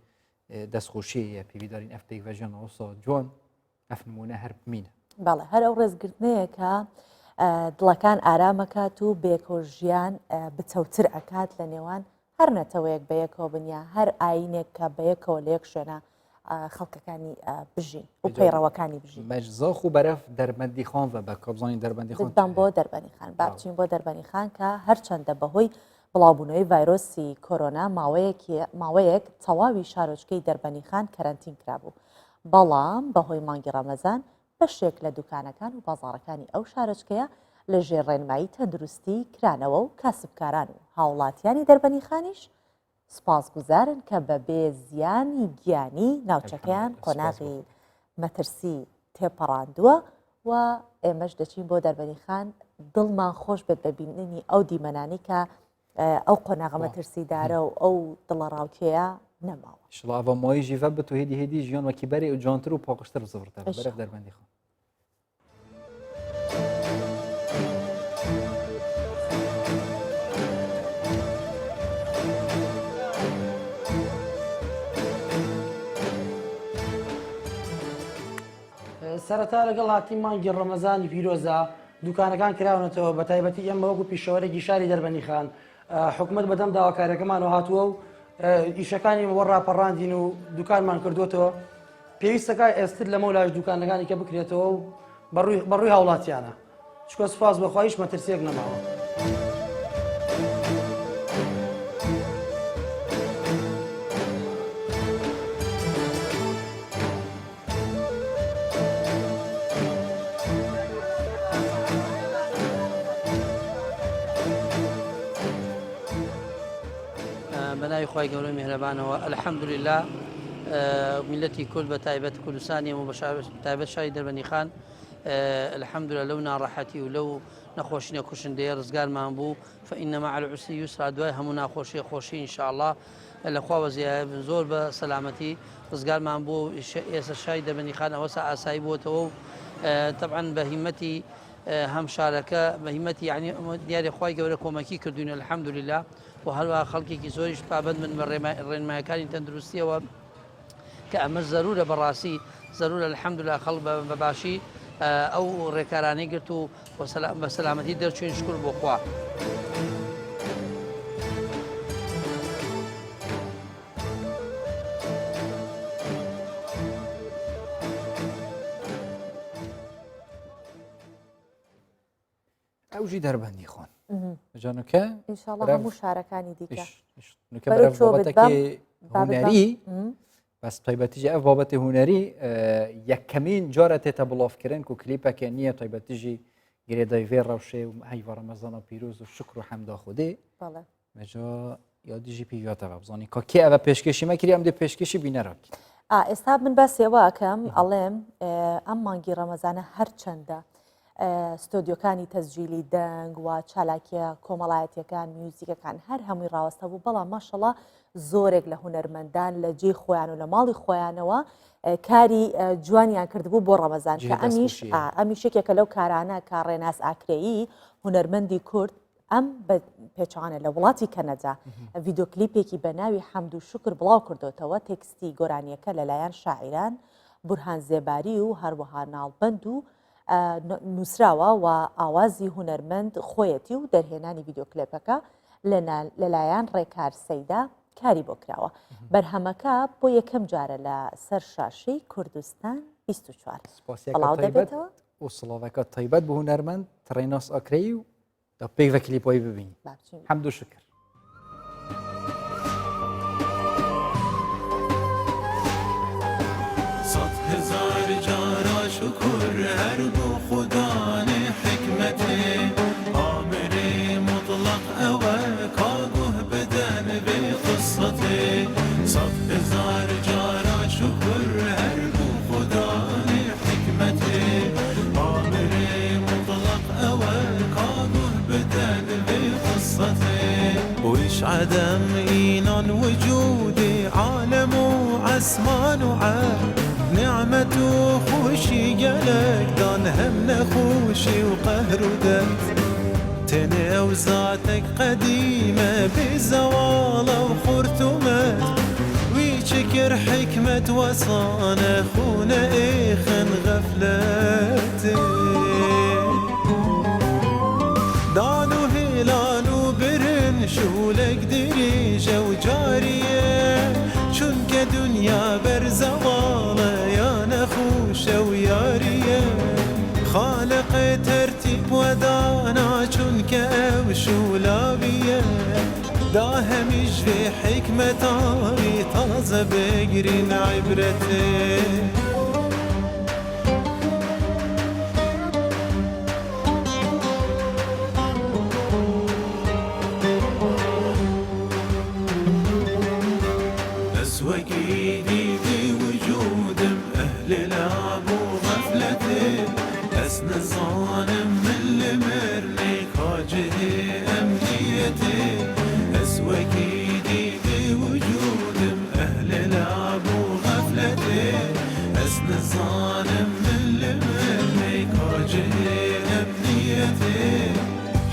دەستخۆشیە پێویدارین ئەف پێیڤەژێنەوەسا جوان ئەف نمونە هەر بمینە بەڵێ هەر ئەو ڕێزگرتنەیە کە دڵەکان ئارامەکات و بێکۆژیان بچەوتر ئەکات لە نێوان هەر نەتەوەیەک بەیەکەوە بنیا هەر ئاینێک کە بەیەکەوە لە یەک شوێنە خەڵکەکانی بژین و پەیڕەوەکانی بژین مەجزاخ و بەرەف دەربەندی خان بە کەبزانی دەربەندی خۆدان بۆ دەربەنی خان باچین بۆ دەربەنی خان کە هەرچەندە بەهۆی بڵاوبوونەوەی ڤایرۆسی کۆرۆنا ماوەیەک تەواوی شارۆچکەی دەربەنی خان کەرەنتین کرابوو بەڵام بەهۆی مانگی ڕەمەزان بەشێک لە دوکانەکان و بازاڕەکانی ئەو شارۆچکەیە لە ژێر ڕێنمایی تەندروستی کرانەوە و کاسبکاران و هاوڵاتیانی دەربەنی خانیش سپاسگوزارن کە بەبێ زیانی گیانی ناوچەکەیان قۆناغی مەترسی تێپەڕاندووە و ئێمەش دەچین بۆ دەربەنی خان دڵمان خۆش بێت ببیننی ئەو دیمەنانی کە ئەو قۆناغە مەترسیدارە و ئەو دڵە ڕاوکەیە نەماوە شڵاوە مۆی ژیڤە بە تو هێدی هێدی ژیان وەکی بەری و جوانتر و پاقشتر زۆرتە بەرەف دەربەندی خۆ سەرەتا لەگەڵ هاتی مانگی ڕەمەزانی پیرۆزە دوکانەکان کراونەتەوە بە تایبەتی ئێمە وەکو پیشەوەرێکی شاری دەربەنی خان حکومت بەدەم داواکاریەکەمانەوە هاتووە و ئیشەکانی وە ڕاپەڕاندین و دوکانمان کردوێتەوە پێویستەکە ئێستر لەمە لاش دوکانەکانی کە بکرێتەوە و بەڕووی هاوڵاتیانە چکۆ سوپاس بەخوایش مەترسیەک نەماوە. بەناوی خی گەورە میهرەبانەوە الحەمدولله میلەتی کورد بە تایبەت کوردستانی و تایبەت شاری دەربەنی خان الحەمدولله لەو ناڕەحەتی و لەو نەخۆشینە کوشندەیە ڕزگارمان بوو فإن مع العسر يسرا دوای هەموو ناخۆشیە خۆشی ئینشاءالله لەخوا وەزیایە زۆر بە سەلامەتی ڕزگارمان بوو ئێستا شاری دەربەنی خان ئەوەسا ئاسایی بووەتەوە و طبعا بە هیمەتی هەم شارەکە بە هیمەتی یعنی دیارە خی گەورە کۆمەکی کردوین الحەمدولله و هەروە خەڵکێکی زۆریش پابند من بە ڕێنمایەکانی تەندروستیەوە کە ئەمە زەرورە بەڕاستی زەرورە الحەمدولله خەڵک بەباشی ئەو ڕێکارانەی گرت و بە سەلامەتی دەرچوین شکر بۆ خوا. ئەوژی دەربەندی خۆن جانوکە ئینشاءالله هەموو شارەکانی دیکە بابەتێکی هونەری بەس تایبەتیژی ئەف بابەتی هونەری یەکەمین جارە تێتە بڵاوکردن و کلیپەکە نییە تایبەتیژی گرێدایڤێ ڕەوشێ و هەیڤە ڕەمەزانە پیرۆز و شکر و حەمدا خودێ مەجا یادیژی پیواتەوە بزانانی کاکێ ئەوە پێشکەشی مەکری ئەم دێ پێشکەشی بینەڕاکی ئێستا من بەسێوە ئەەکەم ئەڵێم ئەم مانگی ڕەمەزانە هەر چەندە ستۆدیۆکانی تەزجیلی دەنگ و چالاکیە کۆمەڵایەتیەکان میوزیکەکان هەر هەمووی ڕاوەستە بوو بەڵام ماشەڵڵا زۆرێک لە هونەرمەندان لە جێی خۆیان و لە ماڵی خۆیانەوە کاری جوانیان کردبوو بۆ ڕەمەزان کە ئەمیشێکێکە لەو کارانە کە ڕێناس ئاکرێیی هونەرمەندی کورد ئەم پێچوانە لە وڵاتی کەنەدا ڤیدۆکلیپێکی بە ناوی حەمد و شکر بڵاو کردوتەوە تێکستی گۆرانیەکە لەلایەن شاعیران بورهان زێباری و هەروەها ناڵبەند و نووسراوە و ئاوازی هونەرمەند خۆیەتی و دەرهێنانی ڤیدۆکلێپەکە لەلایەن ڕێکار سەیدا کاری بۆ کراوە بەرهەمەکە بۆ یەکەم جارە لە سەر شاشەی کوردستان 24 بەڵاو دەبێتەوە و سڵاوەکە تایبەت بە هونەرمەند ڕێناس ئەکرەی و پێی ڤەکلیپۆی ببین حەمد و شکر شكر هرب خدان حكمته آمر مطلق أوكاغه بدن بقصته صف هزار جارا شكر هرب خدان حكمته آمر مطلق أوكاغه بدن بقصته وإيش عدم إينان وجودي عالم وعسمان وعالم نعمت و خوشی گلک دان هم نخوشی و قهر و درد تنه و ذاتك قديمة بزوالة وخرتمت ويشكر حكمة وصانة خونا إيخن غفلتي دانو هلالو برن شولك دريجة وجارية چونك دنيا برزوالة يا نخوشة ويارية خالق ترتيب ودانا چونك او شولابية داهمش في حكمة آري تازة بقرين عبرتي أسوك إيدي بوجود أهل العب وغفلتي أسنى الظالم من المرني خاجه أمنيتي أسوك إيدي بوجود أهل العب وغفلتي أسنى الظالم من المرني خاجه أمنيتي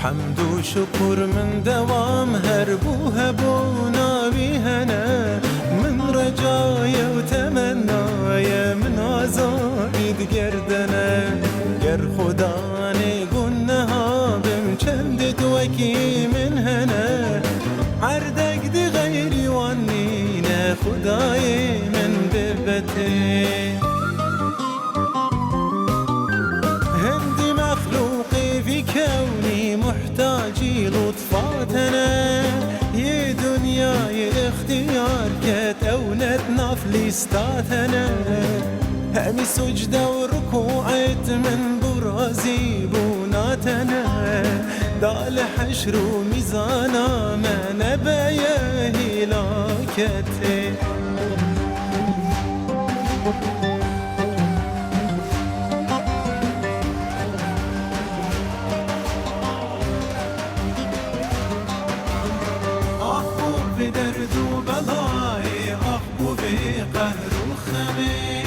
حمد وشكر من دوام هربوها بونا بهنا من رجايا وتمنايا من عزايد قردنا گر خداني قلناها بمجندد وكي من هنا عردك دي غيري وانينا خداي من ببتي هندي مخلوقي في كوني محتاجي لطفاتنا يا دنيا يا اختيار كات او نتناف لستاتنا همي سجدة وركوعت من برازي بوناتنا دال حشر وميزانا ما نبايا هلاكتي بدرد وبلاي أخبو بقهر وخمي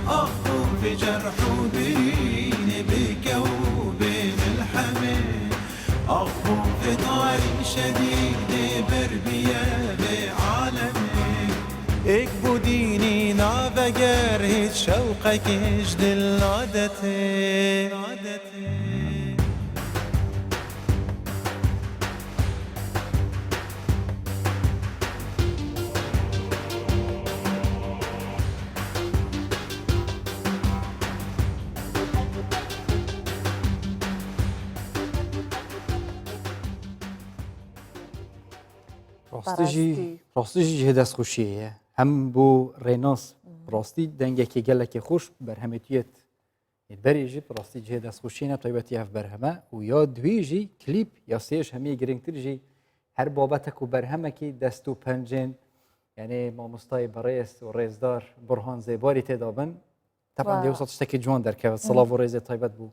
أخبو بجرح وبين بكوب ملحمي أخبو بطاري شديد بربية بعالمي اكبو ديني نافقر هيت شوقك اجدل عادتي ڕاستیژی هێدەست خوشیەیە هەم بۆ ڕێناس ڕاستی دەنگێکی گەلێکی خۆش بەرهەمێتیت بەرێژی ڕاستی جێ دەستخوشینە تایبەتی هەف بەرهەمە و یا دوێژی کلیپ یا سێش هەمی گرنگترژی هەر بابەتێک و بەرهەمێکی دەست و پەنجێن یعنی مامۆستای بەڕێز و ڕێزدار بڕهان زێباری تێدا بن تەبان دێوسە شتێکی جوان دەرکەوێت سڵاو و ڕێزێ تایبەت بوو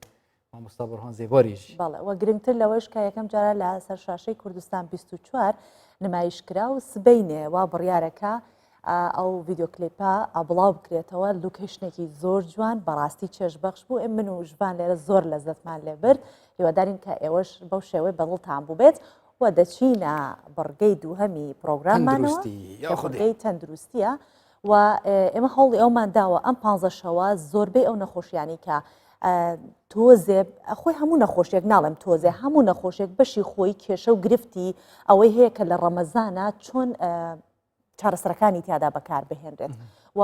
مامۆستا بڕهان زێباریش بەڵێ وە گرنگتر لەوەش کە یەکەم جارە لە سەر شاشەی کوردستان 24 نمایشکرا و سبەینێ وا بڕیارەکە ئەو ڤیددیۆکلیپە ئەبڵاو بکرێتەوە لوکیشنێکی زۆر جوان بەڕاستی چێژبەخش بوو من و ژبان لێرە زۆر لەزەتمان لێ برد هیوادارین کە ئێوەش بەو شێوەی بەدڵتان بوو بێت و دەچینە بڕگەی دووهەمی پرۆگراممانەوە بڕگەی تەندروستیە و ئێمە هەوڵی ئەومان داوە ئەم 15 شەوە زۆربەی ئەو نەخۆشیانی کە تۆزێ خۆی هەموو نەخۆشیێک ناڵێم تۆزێ هەموو نەخۆشیێک بەشی خۆی کێشە و گرفتی ئەوەی هەیە کە لە ڕەمەزانە چۆن چارەسەرەکانی تیادا بەکار بهێنرێت و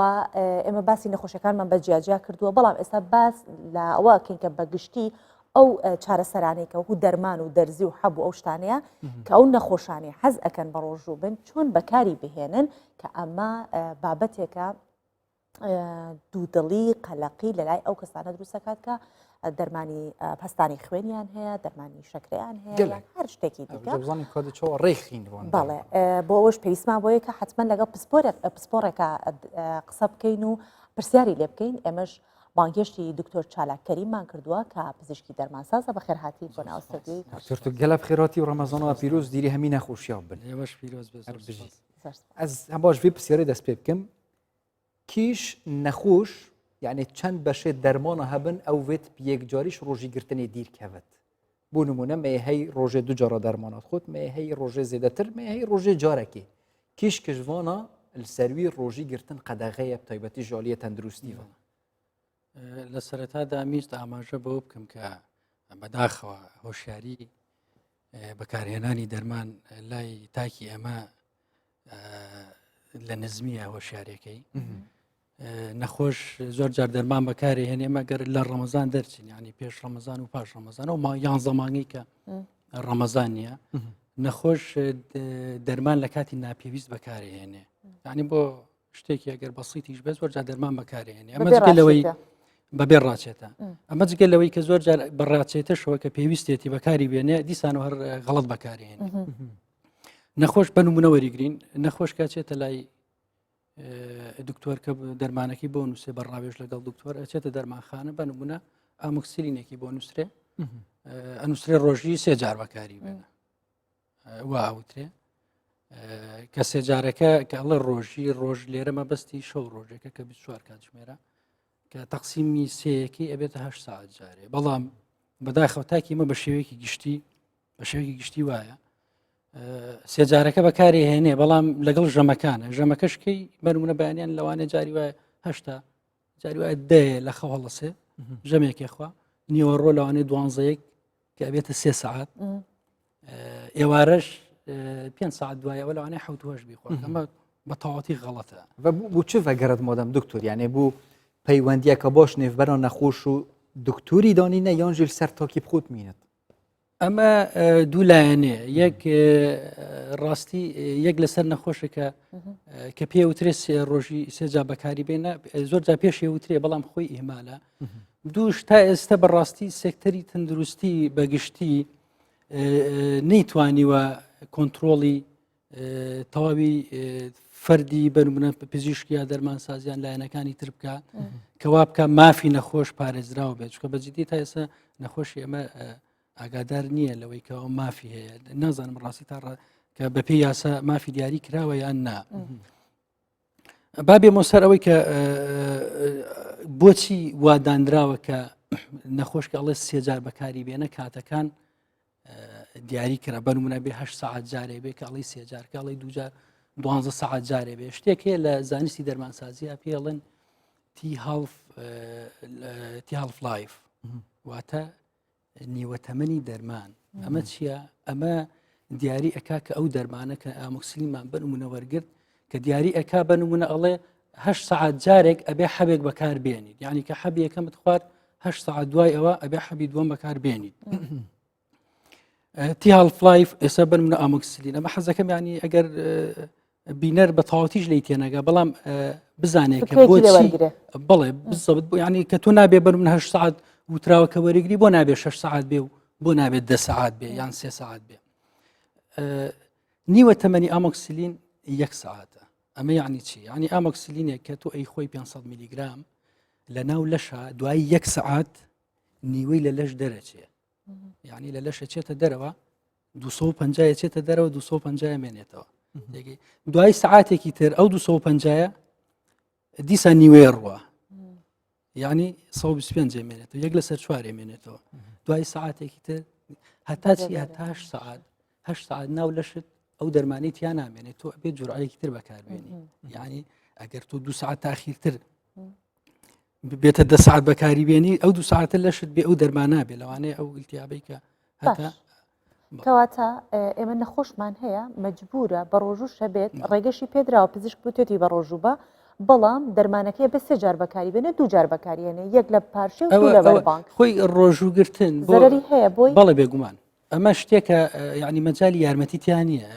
ئێمە باسی نەخۆشیەکانمان بە جیاجیا کردووە بەڵام ئێستا باس لە ئەوە کەین کە بەگشتی ئەو چارەسەرانەی کە وەکو دەرمان و دەرزی و حەبوو ئەو شتانەیە کە ئەو نەخۆشانی حەز ئەکەن بە ڕۆژوو بن چۆن بەکاری بهێنن کە ئەمە بابەتێکە دوودڵی قەلەقی لەلای ئەو کەسانە دروستەکات کە دەرمانی پەستانی خوێنیان هەیە دەرمانی شەکرەیان هەیە هەر شتێکی دیکە بەڵێ بۆ ئەوەش پێویستمان بۆیە کە حتمما لەگەڵ پسپۆڕێکە قسە بکەین و پرسیاری لێ بکەین ئێمەش بانگێشتی دکتۆر چالاکەریمان کردووە کە پزیشکی دەرمانسازە بە خێرهاتی بۆ ناوەستەدوی گەلە بخێراتی و ڕەمەزانەوە پیرۆز دیری هەمی نەخۆشییا بن ئەز هەم باش وێ پرسیارەی دەست پێ بکەم کیش نەخۆش یعنی چەند بەشێت دەرمانە هەبن ئەو وێت یەکجاریش ڕۆژی گرتنی دیرکەوت بۆ نمونە مێهەی ڕۆژێ دو جارە دەرمانات خۆت مێهەی ڕۆژێ زێدەتر مێهەی ڕۆژێ جارێکی کیش کشوانە سەروی ڕۆژی گرتن قەدەغەیە تایبەتی ژالیە تەندروستیوە لە سەرەتادا میست ئاماژە بەوە بکەم کە بەداخەوە هۆشیاری بەکارهێنانی دەرمان لای تاکی ئەمە لە نزمیە هۆشیارەکەی نەخۆش زۆر جار دەرمان بەکاری هێنێ مەگەر لە ڕەمەزان دەرچین ینی پێش ڕەمەزان و پاش ڕەمەزان و یان زەمانی کە ڕەمەزان نییە نەخۆش دەرمان لە کاتی ناپێویست بەکارهێنێ ینی بۆ شتێکی ئەگەر بەسیتیش بێت زۆر جار دەرمان بەکارهێنێ ئەمە جگەلەوەی بەبێ ڕاچێتە ئەمە جگەلەوەی کە زۆر جار بەڕاچێتەشەوە کە پێویستێتی بەکاری بێنێ دیسان و هەر غەڵەت بەکارهێنێ نەخۆش بە نمونە وەریگرین نەخۆش کاچێتە لای دکتۆر کە دەرمانەکەی بۆ نووسێ بەڕاوێژ لەگەڵ دکتۆر ئەچێتە دەرمانخانە بە نمونە ئامۆکسیلینێکی بۆ نووسرێ ئەنووسرێ ڕۆژی سێ جار بەکاری بێنە وا ئەوترێ کە سێجارەکە کە ئەڵە ڕۆژی ڕۆژ لێرە مەبەستی شەو ڕۆژێکە کە 24 کاتژمێرە کە تەقسیمی سەیەکی ئەبێتە 8 ساعت جارێ بەڵام بەداخەوە تاکی مە بە شێوەیەکی گشتی وایە سێجارەکە بەکاری هێنێ بەڵام لەگەڵ ژەمەکانە ژەمەکەشکەی بەنمونە بەیانیان لەوانێ جاری وایە هەشتا جاری وایە دەیە لە خەوەڵەسێ ژەمێکێخوا نیوەڕۆ لەوانێ دوانزەیەک کە ئەبێتە 3 ساعت ئێوارەش 5 ساعت دوایەوە لەوانێ حوتوەش بیخوا ئەمە بە تەواتی غەڵەتە بوو چ ڤەگەرت مۆدەم دکتۆر یانێ بوو پەیوەندیەکە بۆش نێڤبەرەوە نەخۆش و دکتۆری دانینە یانژیل سەر تاکی بخۆت مینێت ئەمە دوولایەنێ یەک ڕاستی یەک لەسەر نەخۆشەکە کە پێوترێ ڕۆژی سێجا بەکاری بێنە زۆر جا پێشێ وترێ بەڵام خۆی ئیهمالە دووش تا ئێستا بەڕاستی سێکتەری تەندروستی بەگشتی نەیتوانیوە کۆنتترۆڵی تەواوی فەردی بەنمونە پزیشکیا دەرمانسازیان لایەنەکانی تر بکە کەوا بکە مافی نەخۆش پارێزراوە بێت چکە بەجددی تا ئێستا نەخۆشی ئەمە ئاگادار نییە لەوەی کەەوە مافی هەیە نازانم ڕاستی تا کە بەپێی یاسا مافی دیاری کراوە یان نا بابێ مۆسەر ئەوەی کە بۆچی وادانراوە کە نەخۆش کە ئەڵێ سێجار بەکاری بێنە کاتەکان دیاری کرا بەنمونە بێ 8 ساعت جارێ بێ کە ئەڵی سێجار کە ئەڵی دوجار 12 ساعت جارێ بێ شتێک هەیە لە زانستی دەرمانسازیە پێڵن تی هەڵف لایف واتە نیوەتەمەنی دەرمان ئەمە چییە؟ ئەمە دیاری ئەکا کە ئەو دەرمانە کە ئامۆکسیلیمان بنمونە وەرگرت کە دیاری ئەکا بنمونە ئەڵێ 8 ساعت جارێک ئەبێ حەبێک بەکار بێنیت یعنی کە حەبی یەکەمت خوارد 8 ساعت دوای ئەوە ئەبێ حەبی دووەم بەکار بێنیت تی هەڵفلایف ئێستا بنمونە ئامۆکسیلین ئەمە حەزەکەم ینی ئەگەر بینەر بە تەواویش لی تێنەگە بەڵام بزانێت کە بۆچی بڵێ بزەبت بۆ ینی کە تۆ نابێ بنمونە 8 ساعت وتراوە کە وەرەگری بۆ نابێت 6 ساعت بێ و بۆ نابێت 10 ساعت بێ یان 3 ساعت بێ نیوە تەمەنی ئامۆکسیلین 1 ساعتە ئەمە یعنی چی؟ ینی ئامۆکسیلینێک کە تۆ ئەی خۆی 500 میلیگرام لە ناو لەشە دوای 1 ساعت نیوەی لە لەش دەرەچێ یعنی لە لەشە چێتە دەرەوە 250 چێتە دەرەوە 250 مێنێتەوە دوای سعاتێکی تر ئەو 250 دیسان نیوێ ڕوە یعنی 125 مێنێتەوە یەک لەسەر 4 مێنێتەوە دوای سعاتێکی تر هەتا چی هەتا 8 ساعت ناو لەشت ئەو دەرمانی تیان نامێنێت تۆ بێت جورعەیەکی تر بەکاربێنی یعنی ئەگەر تۆ 2 ساعت تاخیرتر بێتە 10 ساعت بەکاری بێنی ئەو 2 ساعتە لەشت بێ ئەو دەرمانە بێ لەوانەیە ئەو ئیلتیابەی کە هەتا کەواتە ئێمە نەخۆشمان هەیە مەجبورە بە ڕۆژوو شەبێت ڕێگەشی پێدراوە پزیشک بوتێتی بە ڕۆژوو بە بەڵام دەرمانەکەی بە 3 جار بەکاری بێنێ 2 جار بەکارێنێ یەک لە پارشێ و لە بەربانک خۆی ڕۆژووگرتن زەرەری هەیە بۆی بەڵێ بێگومان ئەمە شتێکە یعنی مەجای یارمەتیتیان نییە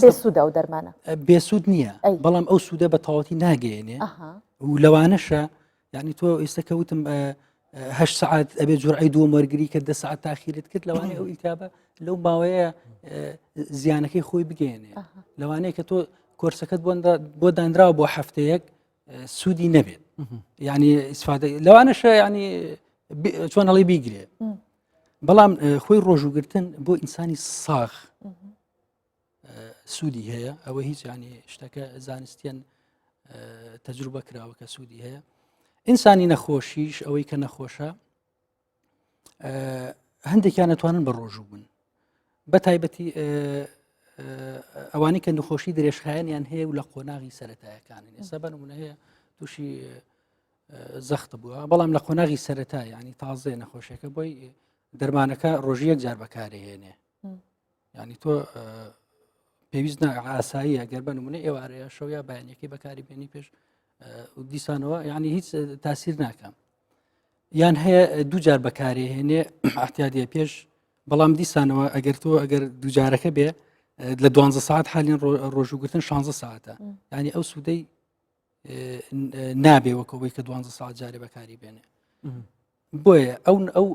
بێسوودە و دەرمانە بێسوود نییە بەڵام ئەو سوودە بە تەواوەتی ناگەێنێ و لەوانەشە یعنی تۆ ئێستا کەوتم 8 ساعت ئەبێ جورعی دووەم وەرگری کە 10 ساعت تاخیرت کرد لەوانەیە ئەو ئیلتیابە لەو باوەیە زیانەکەی خۆی بگەێنێ لەوانەیە کە تۆ کۆرسەکەت بۆ دانراوە بۆ هەفتەیەک سوودی نەبێت یعنی ئیسفادە لەوانەشە ینی چۆن هەڵی بیگرێ بەڵام خۆی ڕۆژووگرتن بۆ ئینسانی ساغ سوودی هەیە ئەوە هیچ ینی شتەکە زانستیان تەجروبە کراوە کە سوودی هەیە ئینسانی نەخۆشیش ئەوەی کە نەخۆشە هەندێکیان نەتوانن بە ڕۆژوو بن بە تایبەتی ئەوانی کە نخۆشی درێژخایەنیان هەیە و لە قۆناغی سەرەتایەکانن ئێستا بە نمونە هەیە تووشی زەخت بووە بەڵام لە قۆناغی سەرەتا ینی تازێ نەخۆشیەکە بۆی دەرمانەکە ڕۆژی یەک جار بەکارهێنێ ینی تۆ پێویست ئاسایی ئەگەر بە نمونە ئێوارەیە شەو یا بەیانەکەی بەکاری بێنی پێش دیسانەوە ینی هیچ تاسیر ناکەم یان هەیە دوو جار بەکارهێنێ احتیادیە پێش بەڵام دیسانەوە ئەگەر تۆ ئەگەر دووجارەکە بێ لە 12 ساعت حالین ڕۆژوگرتن 16 ساعتە ینی ئەو سوودەی نابێ وەکەوەی کە 12 ساعت جارێ بەکاری بێنێ بۆیە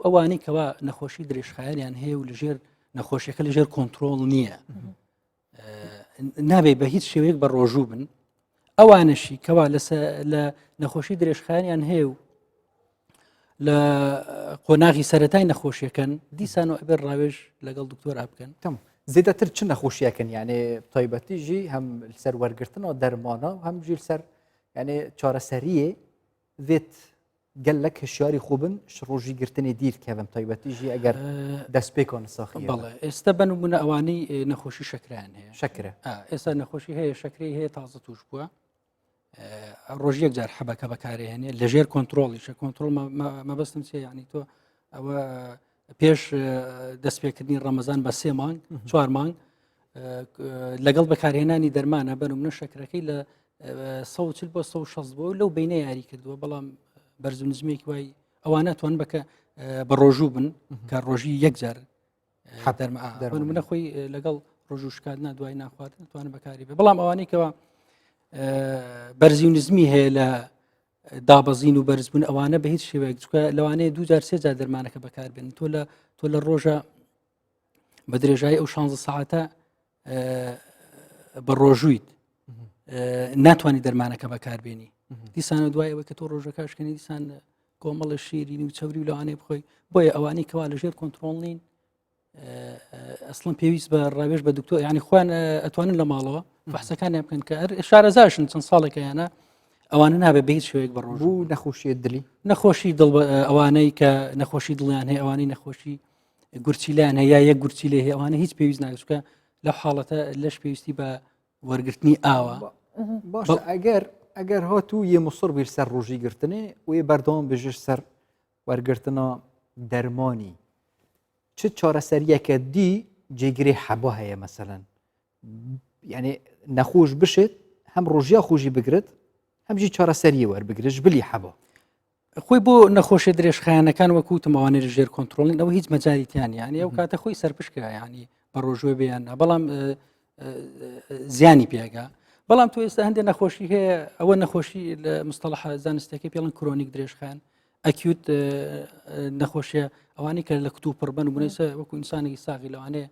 ئەوانەی کەوا نەخۆشی درێژخایەنیان هەیە و لەژێر نەخۆشیەکە لەژێر کۆنتترۆڵ نییە نابێ بە هیچ شێوەیەک بە ڕۆژوو بن ئەوانەشی کەوا لە نەخۆشی درێژخایەنیان هەیە و لە قۆناغی سەرەتای نەخۆشیەکەن دیسانەوە ئەبێ ڕاوێژ لەگەڵ دکتۆر ئابکەن زیاتر چ نەخۆشیەکەن یانێ تایبەتیژی هەم سەر وەرگرتنەوە دەرمانە و هەمژی سەر یانێ چارەسەریە vێت gelek hişyarî xwe bin ji rojî girtinê dîr kevin taybetî eger destpêkan saxiye ئێستا بە نمونە ئەوانەی نەخۆشی شەکران هەیە شەکرە ئێستا نەخۆشی هەیە شەکری هەیە تازە توش بووە ڕۆژیەک جار حەبەکە بەکارهێنێ لەژێر کۆنتترۆڵیشە کۆنتترۆل مەبەستم چێ یعنی تۆ ئەوە پێش دەستپێکردنی ڕەمەزان بە 3 مانگ 4 مانگ لەگەڵ بەکارهێنانی دەرمانە بە نمونە شەکرەکەی لە 140 بۆ 160 بۆ لەو بینە یاری کردووە بەڵام بەرز و نزمێکی وای ئەوانە توان بکە بە ڕۆژوو بن کە ڕۆژی یەک جار منە خۆی لەگەڵ ڕۆژوشکاتنا دوای ناخواتن توانە بەکاری بێ بەڵام ئەوانەی کەەوە بەرزی و نزمی هەیە لە دابەزین و بەرزبوون ئەوانە بە هیچ شێوەیەک چکە لەوانەیە 2 جار 3 جار دەرمانەکە بەکاربێن تۆ لە ڕۆژە بە درێژایی ئەو 16 ساعتە بە ڕۆژوویت ناتوانانی دەرمانەکە بەکاربێنی دیسانە دوایەوە کە تۆ ڕۆژەکەشکەنی دیسان کۆمەڵە شیرینی و چەوری و لەوانەیە بخۆی بۆیە ئەوانەی کەوا لەژێر کۆنتترۆڵ نین ئەسڵم پێویست بە ڕاوێژ بە دکتۆر ینی خوان ئەتوانن لە ماڵەوە بەحسەکانیان بکەن کە شارەزاشن چەند ساڵێکیانە ئەوانە نابێت بە هیچ شوەیەک بە ڕۆژ بوو نەخۆشیە دلی نەخۆشی دڵ ئەوانەی کە نەخۆشی دڵیان هەیە ئەوانەی نەخۆشی گورچیلیان هەیە یەک گورچی لێ هەیە ئەوانە هیچ پێویست ناگەچکە لەو حاڵەتە لەش پێویستی بە وەرگرتنی ئاوە باش ئەگەر هاتوو یە مصر بیر سەر ڕۆژی گرتنێ وێ بەردەوام بژش سەر وەرگرتنە دەرمانی چ چارەسەریەکە دی جێگرێ حەبە هەیە مەسەلەن یعنی نەخۆش بشێت هەم ڕۆژیا خۆشی بگرێت هەمژی چارەسەریە وەربگرش بلی حەبە خۆی بۆ نەخۆشی درێژخایەنەکان وەکوتمەوانێ ژێر کۆنتترۆلین ئەوە هیچ مەجاریتیان یانی ئەو کاتە خۆی سەرپشکە ینی بە ڕۆژوێ بیان بەڵام زیانی پێگا بەڵام تو ئێستا هەندێک نەخۆشی هەیە ئەوە نەخۆشی لە مستەڵەح زانستەکەی پێڵن کرۆنیک درێژخان ئەکیوت نەخۆشیە ئەوانەی کە لە کتوب پڕ بن بوونیسە وەکو ئینسانێکی ساغی لەوانەیە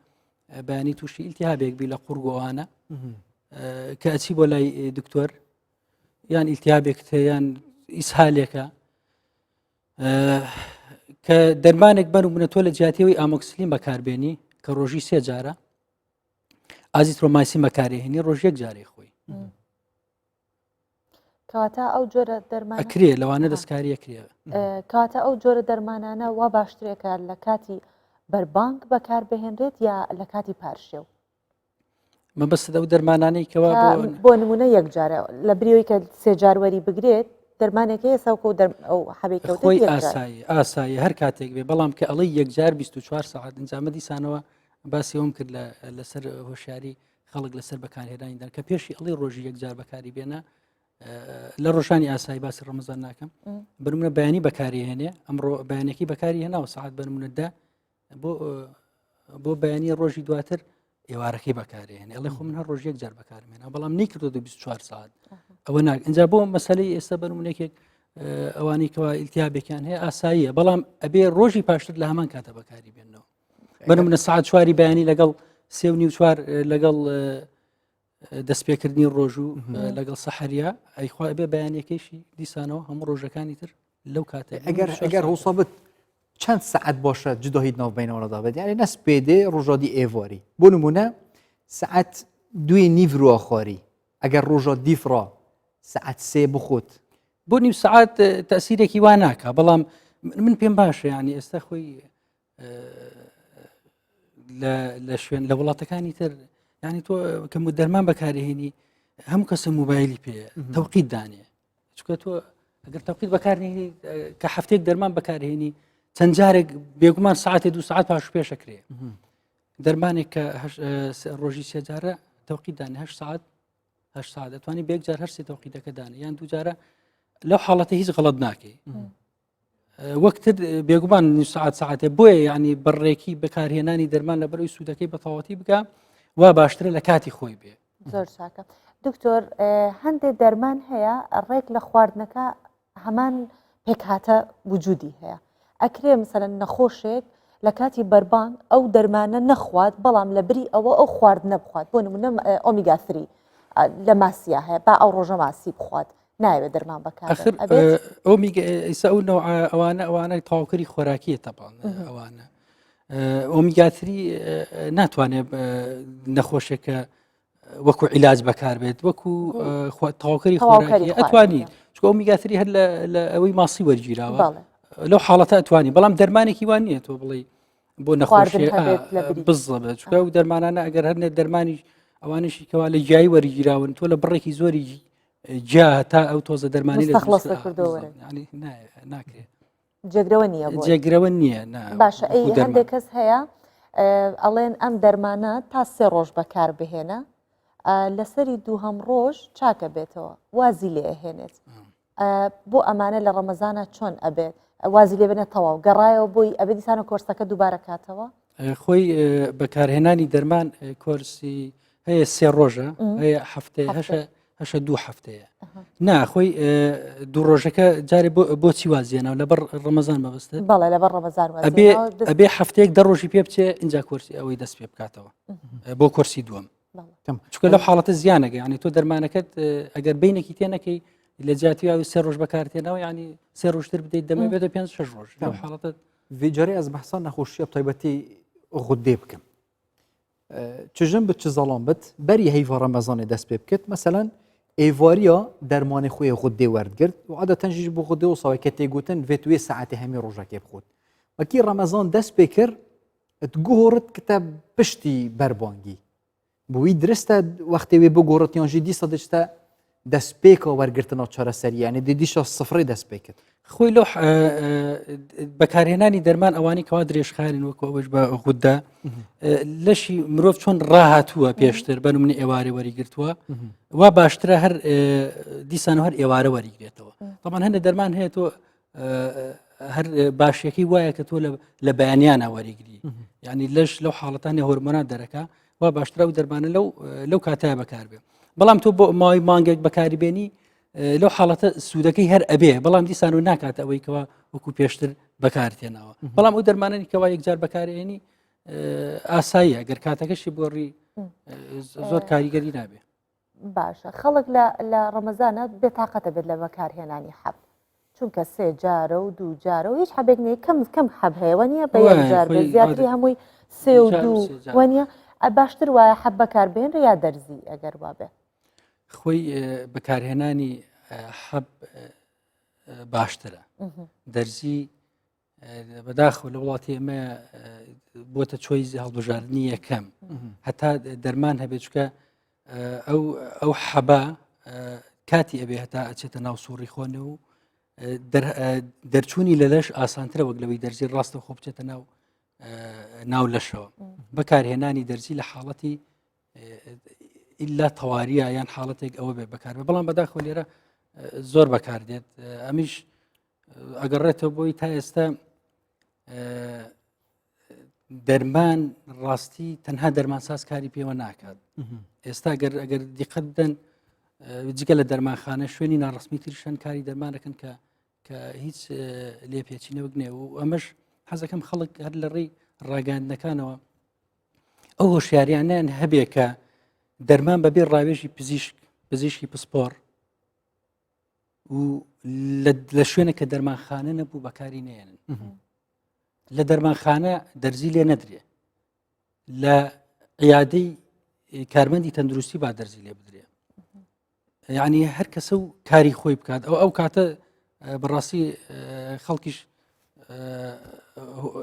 بەیانی تووشی ئیلتیهابێک بی لە قورگۆوانە کە ئەچی بۆ لای دکتۆر یان ئیلتیهابێک یان ئیسهالێکە کە دەرمانێک بەن و بنە تۆ لە جیاتیەوەی ئامۆکسلین بەکاربێنی کە ڕۆژی 3 جارە ئازیترۆمایسین بەکارهێنی ڕۆژ یەک جارێ خۆی کاتە ئەو جۆرە دەرمان ئەکرێ لەوانە دەستکاریە کرێ کاتە ئەو جۆرە دەرمانانە وا باشترێکە لە کاتی بەربانک بەکاربهێنرێت یا لە کاتی پارشێو مەبەستە ئەو دەرمانانەی کەوا بۆ نمونە یەک جارە لە بریەوەی کە 3 جاروەری بگرێت دەرمانێکی ساوکە ئەو خۆی ئاسایی هەر کاتێک بێ بەڵام کە ئەڵی یەک جار 24 ساعت ئەنجامە دیسانەوە باسی ئەوم کرد لەسەر هۆشیاری خەڵک لەسەر بەکارهێنانی کە پێشی ئەڵی ڕۆژی یەک جار بەکاری بێنە لە ڕۆژانی ئاسایی باسی ڕەمەزان ناکەم بنمونە بەیانی بەکارهێنێ ئەمڕۆ بەیانێکی بەکاری هێناوە ساعت بنمونەدا بۆ بەیانی ڕۆژی دواتر ئێوارەکەی بەکارهێنێ ئەڵێ خۆ من هەر ڕۆژ یەک جار بەکارمێنە بەڵام نەیکردو 24 ساعت ئەوە ناک ئەنجا بۆ مەسەلەی ئێستا بنمونێکێک ئەوانەی کەوا ئیلتیهابێکیان هەیە ئاساییە بەڵام ئەبێ ڕۆژی پاشتر لە هەمان کاتە بەکاری بێنەوە بنمونە ساعت 4 بەیانی لەگەڵ 3:15 لەگەڵ دەستپێکردنی ڕۆژوو لەگەڵ سەحەریا ئەیخوا بێ بەیانەکەیشی دیسانەوە هەموو ڕۆژەکانی تر لەو کاتە ئەگەر هەوسابت چەند سعات باشە جدۆهیت ناو بینەوەدا بێت یعنی نەس پێدێ ڕۆژادی ئێڤاری بۆ نمونە سعات 2:30 خواری ئەگەر ڕۆژە دیفڕا سعات 3 بخۆت بۆ نیم سعات تەسیرێکی وا ناکە بەڵام من پێم باشە ینی ئێستا خۆی لە شوێن لە وڵاتەکانی تر ینی تۆ کەم دەرمان بەکارهێنی هەموو کەسە موبایلی پێ تەوقیت دانێ چکە تۆ ئەگەر تەوقیت بەکارهێنی کە هەفتێک دەرمان بەکارهێنی چەند جارێک بێگومان ساعتێ 2 ساعت پاش پێشەکرێ دەرمانێک کە ڕۆژی سێ جارە تەوقیت دانێ 8 ساعت دەتوانانی بێک جار هەر سێ تەوقیتەکە دانێ یان 2 جارە لەو حاڵەتە هیچ غەڵەت ناکەی وەکتر بێگومان ساعتێ بۆیە ینی بەڕێکی بەکارهێنانی دەرمان لە بەرەوەی سوودەکەی بە تەواتی بکە وا باشترە لە کاتی خۆی بێ زۆر چاکە دکتۆر هەندێک دەرمان هەیە ڕێک لە خواردنەکە هەمان پێکهاتە وجودی هەیە ئەکرێ مثلەن نەخۆشێک لە کاتی بەربان ئەو دەرمانە نەخوات بەڵام لە بری ئەوە ئەو خواردنە بخوات بۆ نمونە ئۆمیگا 3 لە ماسیە هەیە با ئەو ڕۆژە ماسی بخوات ناوێت دەرمان بەکار ئەومیگا ئەو ئەوانە تاواکەری خۆراکیە تەبان ئەوانە ئۆمیگا 3 ناتوانێت نەخۆشێکە وەکو عیلاج بەکار بێت وەکو تاواکەری خۆراکی ئەتوانی چکە ئۆمیگا 3 هەر لە ئەوەی ماسی وەرگیراوە لەو حاڵەتە ئەتوانی بەڵام دەرمانێکی وان نییە تۆ بڵێ بۆ نەخۆشی بزڵێت چکە و دەرمانانە ئەگەر هەرنێت دەرمانی ئەوانشی کەوا لە جیایی وەرگیراون تۆ لە بڕێکی زۆری جا تا ئەو تۆزە دەرمانی ناکرێت جێگرەوە نییە باشە ئەی هەندێک کەس هەیە ئەڵێن ئەم دەرمانە تا 3 ڕۆژ بەکار بهێنە لەسەری دووهەم ڕۆژ چاکە بێتەوە وازی لێ ئەهێنێت بۆ ئەمانە لە ڕەمەزانە چۆن ئەبێت وازی لێ بنێت تەواو گەڕایەوە بۆی ئەبێ دیسانە کۆرسەکە دووبارە کاتەوە خۆی بەکارهێنانی دەرمان کۆرسی هەیە 3 ڕۆژە هەیە هەفتەیە هەشە 2 هەفتەیە ناخۆی 2 ڕۆژەکە جارێ بۆچی وازیێنەوە لەبەر ڕەمەزان مەبەستە بەڵێ لەبەر ڕەمەزان ئەبێ هەفتەیەک 10 ڕۆژی پێ بچێ اینجا کورسی ئەوەی دەست پێ بکاتەوە بۆ کورسی دووەم چکە لەو حاڵەتە زیانەکە ینی تۆ دەرمانەکەت ئەگەر بینێکی تێنەکەی لە جیاتیاوی 3 ڕۆژ بەکارتێنەوە ینی 3 ڕۆژتر بدەیت دەمە بێتە 5-6 ڕۆژ لەو حاڵەتە vêcarê ez behsa nexweşiya taybetî xudê bikim çijin bi çi zalan bit berî heyva Remezanê dest pê bikit meselen êvariya dermanê xwe yê xudê werdigirt û adeten jî ji bo xudê û sawekê têgotin vê tu yê saetê hemî rojekê bixwit wekî Remezan dest pê kir diguhorit kite piştî berbangî bi wî dirist e wextê wê bigorit yan jî dîsa diçte destpêka wergirtina çareserî yanî dê dîşa sifrê dest pê kir خۆی لەو بەکارهێنانی دەرمان ئەوانی کەوا درێژخارن وەکو ئەوەش بە غوددا لەشی مرۆڤ چۆن ڕاهاتووە پێشتر بەنمونی ئێوارە وەریگرتووە وا باشترە هەر دیسان هەر ئێوارە وەریگرێتەوە طبعاً هەندێک دەرمان هەیە تۆ هەر باشیەکەی وایە کە تۆ لە بەیانیانە وەریگری یعنی لەش لەو حاڵەتانی هۆرمۆنات دەرەکە وا باشترە و دەرمانە لەو کاتایە بەکار بێ بەڵام تۆ بۆ ماوەی مانگێک بەکاری بێنی لەو حاڵەتە سوودەکەی هەر ئەبێ بەڵام دیسان و ناکات ئەوەی کەوا وەکو پێشتر بەکارتێنەوە بەڵام ئەو دەرمانانی کەوا یەکجار بەکارێنی ئاساییە گەر کاتەکەشی بۆڕی زۆر کاریگەری نابێ باشە خەڵک لە ڕەمەزانە بێتاقەتە بێت لە بەکارهێنانی حەب چونکە 3 جارە و 2 جارە و هیچ حەبێک نیە کەم حەب هەیە نیە بە یەکجار بێت زیاتری هەمووی 3 و 2 وانە باشتر وایە حەب بەکاربێنرە یا دەرزی ئەگەر وابێ خۆی بەکارهێنانی حەب باشترە دەرزی بەداخەوە لە وڵاتی ئێمە بۆتە چۆیزی هەڵبژاردننی یەکەم هەتا دەرمان هەبێت چکە ئەو حەبا کاتی ئەبێ هەتا ئەچێتە ناو سووڕی خۆنە و دەرچوونی لە لەش ئاسانترە وەک لەوەی دەرزی ڕاستە خۆ بچێتە ناو لەشەوە بەکارهێنانی دەرزی لە حاڵەتی ئللا تەواریە یان حاڵەتێک ئەوە بێ بەکار بێ بەڵام بەداخەوە لێرە زۆر بەکاردێت ئەمیش ئەگەڕێتەوە بۆی تا ئێستا دەرمان ڕاستی تەنها دەرمانساز کاری پێوە ناکات ئێستا ئەگەر دیقەت بدەن جگە لە دەرمانخانە شوێنی ناڕستمی تریشان کاری دەرمانەکەن کە هیچ لێپێچینەوە نێ و ئەمەش حەزەکەم خەڵک هەر لە ڕێی ڕاگەاندنەکانەوە ئەو هۆشیاریانیان هەبێ کە دەرمان بەبێ ڕاوێژی پزیشکی پسپۆر و لە شوێنە کە دەرمانخانە نەبوو بەکاری نێنن لە دەرمانخانە دەرزی لێ نەدرێ لە عیادەی کارمەندی تەندروستی با دەرزی لێ بدرێ یعنی هەر کەسە و کاری خۆی بکات ئەو کاتە بەڕاستی خەڵکیش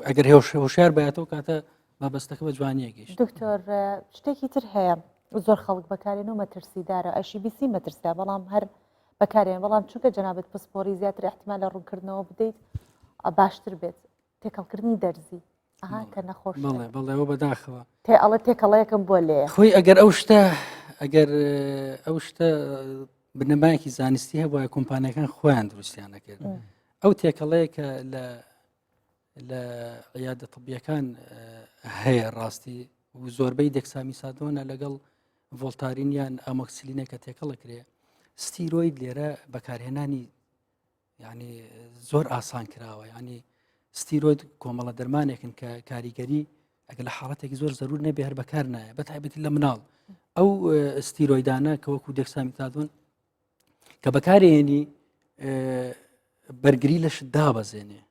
ئەگەر هۆشیار بێتەوە کاتە مەبەستەکە بە جوانیە گەیشت. دکتۆر شتێکی تر هەیە زۆر خەڵک بەکارێنەوە مەترسیدارە ئەشی بیسی مەترسیا بەڵام هەر بەکارێن بەڵام چونکە جەنابەت پسپۆری زیاتر احتیمال لە ڕوونکردنەوە بدەیت باشتر بێت تێکەڵکردنی دەرزی ئەها کە نەخۆش بەڵێەوە بەداخەوە تێ ئەڵە تێکەڵەیەکم بۆ لێ خۆی ئەگەر ئەو شتە بنەمایەکی زانستی هەیە بۆیە کۆمپانیەکان خۆیان دروستیان نەکرد ئەو تێکەڵەیە کە لە عیادە طبیەکان هەیە ڕاستی و زۆربەی دەکسامی سادۆنە لەگەڵ ڤۆلتارینیان ئامۆکسیلینە کە تێکەڵەکرێ ستیرۆید لێرە بەکارهێنانی ینی زۆر ئاسان کراوە ینی ستیرۆید کۆمەڵە دەرمانێکن کە کاریگەری ئەگە لە حاڵەتێکی زۆر زەرور نەبێ هەر بەکار نایە بە تایبەتی لە مناڵ ئەو ستیرۆیدانە کە وەکو دەکسامی تادۆن کە بەکارێنی بەرگری لەش دابەزێنێ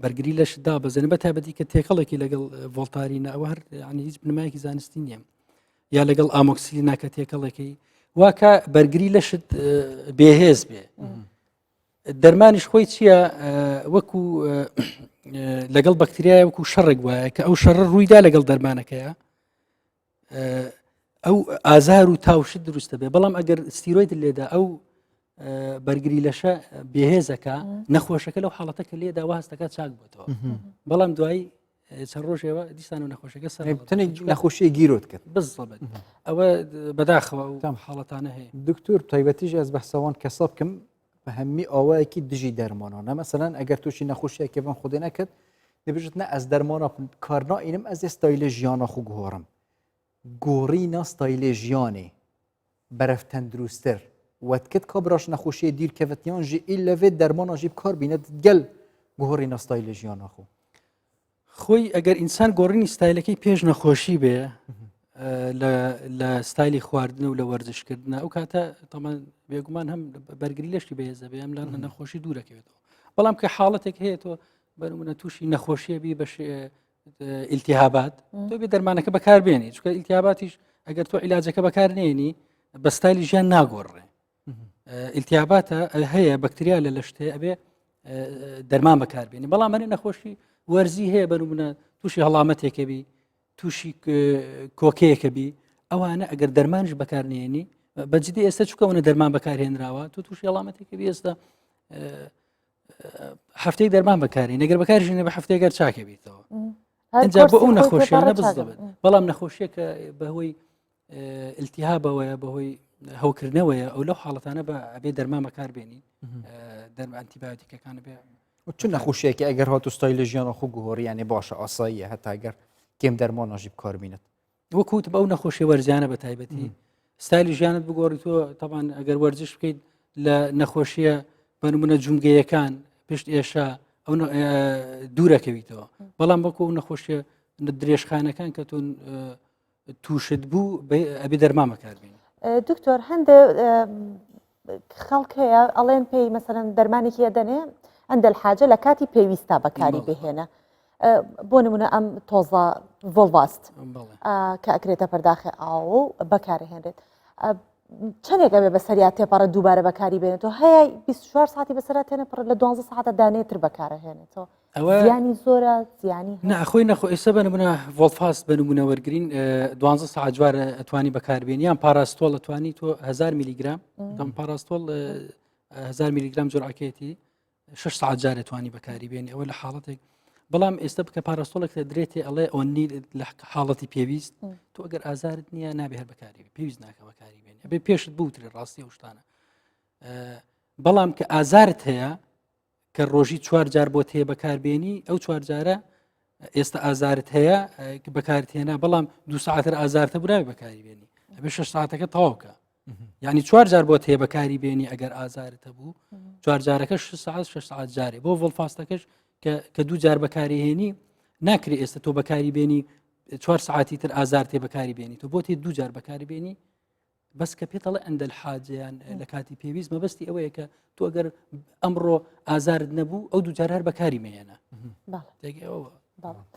بەرگری لەش دابەزێنێ بە تایبەتی کە تێکەڵێکی لەگەڵ ڤۆلتارینە ئەوە هەر ینی هیچ بنەمایەکی زانستی نییە یا لەگەڵ ئامۆکسیلینا کە تێکەڵەکەی واکە بەرگری لەشت بێهێز بێ دەرمانیش خۆی چییە وەکو لەگەڵ بەکتریایە وەکو شەڕێک وایە کە ئەو شەڕ ڕوویدا لەگەڵ دەرمانەکەیە ئەو ئازار و تاوشت دروستە بێ بەڵام ئەگەر ستیرۆید لێدا ئەو بەرگری لەشە بێهێزەکە نەخۆشەکە لەو حاڵەتەکە لێدا هەستەکە چاک بێتەوە بەڵام دوایی چەند ڕۆژێەوە دیسان و نەخۆشەکە سەرتەنێک نەخۆشیە گیرۆت کرد بزڵبێت ئەوە بەداخەوە و حاڵەتانە هەیە دکتۆر تایبەتیش ئەس بەحسەوان کەسە بکەم بە هەممی ئەوەیەکی دژی دەرمانەوە نەمەسەلەن ئەگەر تووشی نەخۆشیەکەبم خودێ نەکرد دەبێت نە ئەس دەرمانە کارنائینم ئەس ێستایلە ژیانە خو گۆڕم گۆڕینە ستایلێ ژیانێ بەرەف تەندروستتر وەتکرد کابراش نەخۆشیە دیرکەوتیان ژی ئیلەوێت دەرمانە ژی بکار بینێت گەل گۆڕینە ستایلە ژیانە خۆ خۆی ئەگەر ئینسان گۆڕینی ستایلەکەی پێش نەخۆشی بێ لە ستایلی خواردن و لە وەرزشکردنە ئەو کاتە تەمان بێگومان هەم بەرگری لەشتی بەهێزە بێ ئەم لە نەخۆشی دوورەکەوێتەوە بەڵام کە حاڵەتێک هەیە تۆ بەنمونە تووشی نەخۆشیە بی بەش ئیلتیهابات تۆ بێ دەرمانەکە بەکاربێنی چونکە ئیلتیهاباتیش ئەگەر تۆ عیلاجەکە بەکارنێنی بە ستایلی ژیان ناگۆڕێ ئیلتیهاباتە هەیە بەکتریا لە لەشتێ ئەبێ دەرمان بەکاربێنی بەڵام هەرێ نەخۆشی وەرزی هەیە بەنمونە تووشی هەڵامەتێکە بی تووشی کۆکەیەکە بی ئەوانە ئەگەر دەرمانش بەکارنێنی بەجددی ئێستا چکەونە دەرمان بەکارهێنراوە تۆ تووشی هەڵامەتێکە بی ئێستا هەفتەی دەرمان بەکاری نەگەر بەکارژینە بە هەفتەیەگەر چاکە بیتەوە ئەجا بۆ ئەو نەخۆشیانە بزدەبێت بەڵام نەخۆشیەکە بەهۆی ئیلتیهابەوەیە بەهۆی هەوکردنەوەیە ئەو لەو حاڵەتانە بە ئەبێ دەرمان بەکاربێنی ئەنتیبیۆتیکەکانە بێ چون نەخۆشیەکە ئەگەر هاتو ستایلە ژیانە خو گۆڕیانێ باشە ئاساییە هەتاگەر کێم دەرمانەژی بکاربینێت وەکوت بە ئەو نەخۆشی وەرزیانە بە تایبەتی ستایلی ژیانت بگۆڕی تۆ تەبان ئەگەر وەرزش بکەیت لە نەخۆشیە بەنمونە جونگەیەکان پشت ئێشە ئەو دوورەکەویتەوە بەڵام بەکو ئەو نەخۆشیە درێژخانەکان کە تۆ تووشت بوو ئەبێ دەرمان بەکاربێنی دکتۆر هەندێ خەڵک هەیە ئەڵێن پێی مەسەرەن دەرمانێکی دەنێ ئەندە الحاجە لە کاتی پێویستە بەکاری بهێنە بۆ نمونە ئەم تۆزە ڤۆڵڤاست کە ئەکرێتە پەرداخی ئاو بەکارهێنرێت چەندێکە بێ بەسەریا تێپەڕە دووبارە بەکاری بێنێتەوە هەیە 24 ساعتی بەسەر تێنەپڕ لە 12 ساعتە دانێتر بەکارەهێنێتەوە زیانی زۆرە زیانی نەخۆی نەخۆ ئێستا بنمونە ڤۆڵفاست بنمونە وەرگین 12 ساعت جوارە ئەتوانی بەکاربێنی یان پاراستۆڵ ئەتوانی تۆ 1000 میلیگرام دەم پاراستۆڵ 1000 میلیگرام جۆرعکێتی 6 ساعت جار ئەتوانی بەکاری بێنی ئەوە لە حاڵەتێک بەڵام ئێستا بکە پاراستۆڵێک لە درێتێ ئەڵێ ئۆنی لە حاڵەتی پێویست تۆ ئەگەر ئازارت نییە نابێ هەر بەکاری پێویست ناکە بەکاری بێنی ئەبێ پێشت بوترێ ڕاستی ئەو شتانە بەڵام کە ئازارت هەیە کە ڕۆژی 4 جار بۆ تێ بەکاربێنی ئەو 4 جارە ئێستا ئازارت هەیە بەکارت هێنا بەڵام 2 ساعتر ئازارتە براوی بەکاری بێنی ئەبێ 6 ساعتەکە تەواوکە یعنی 4 جار بۆ تێ بەکاری بێنی ئەگەر ئازارتە بوو 4 جارەکە 6 ساعت 6 ساعت جارێ بۆ ڤۆڵفاستەکەش کە 2 جار بەکاری هێنی ناکری ئێستا تۆ بەکاری بێنی 4 ساعتی تر ئازار تێ بەکاری بێنی تۆ بۆ تێ 2 جار بەکاری بێنی بەس کە پێتەڵە ئەندە حاجیان لە کاتی پێویست مەبەستی ئەوەیە کە تۆ ئەگەر ئەمڕۆ ئازارت نەبوو ئەو 2 جار هەر بەکاری مێنە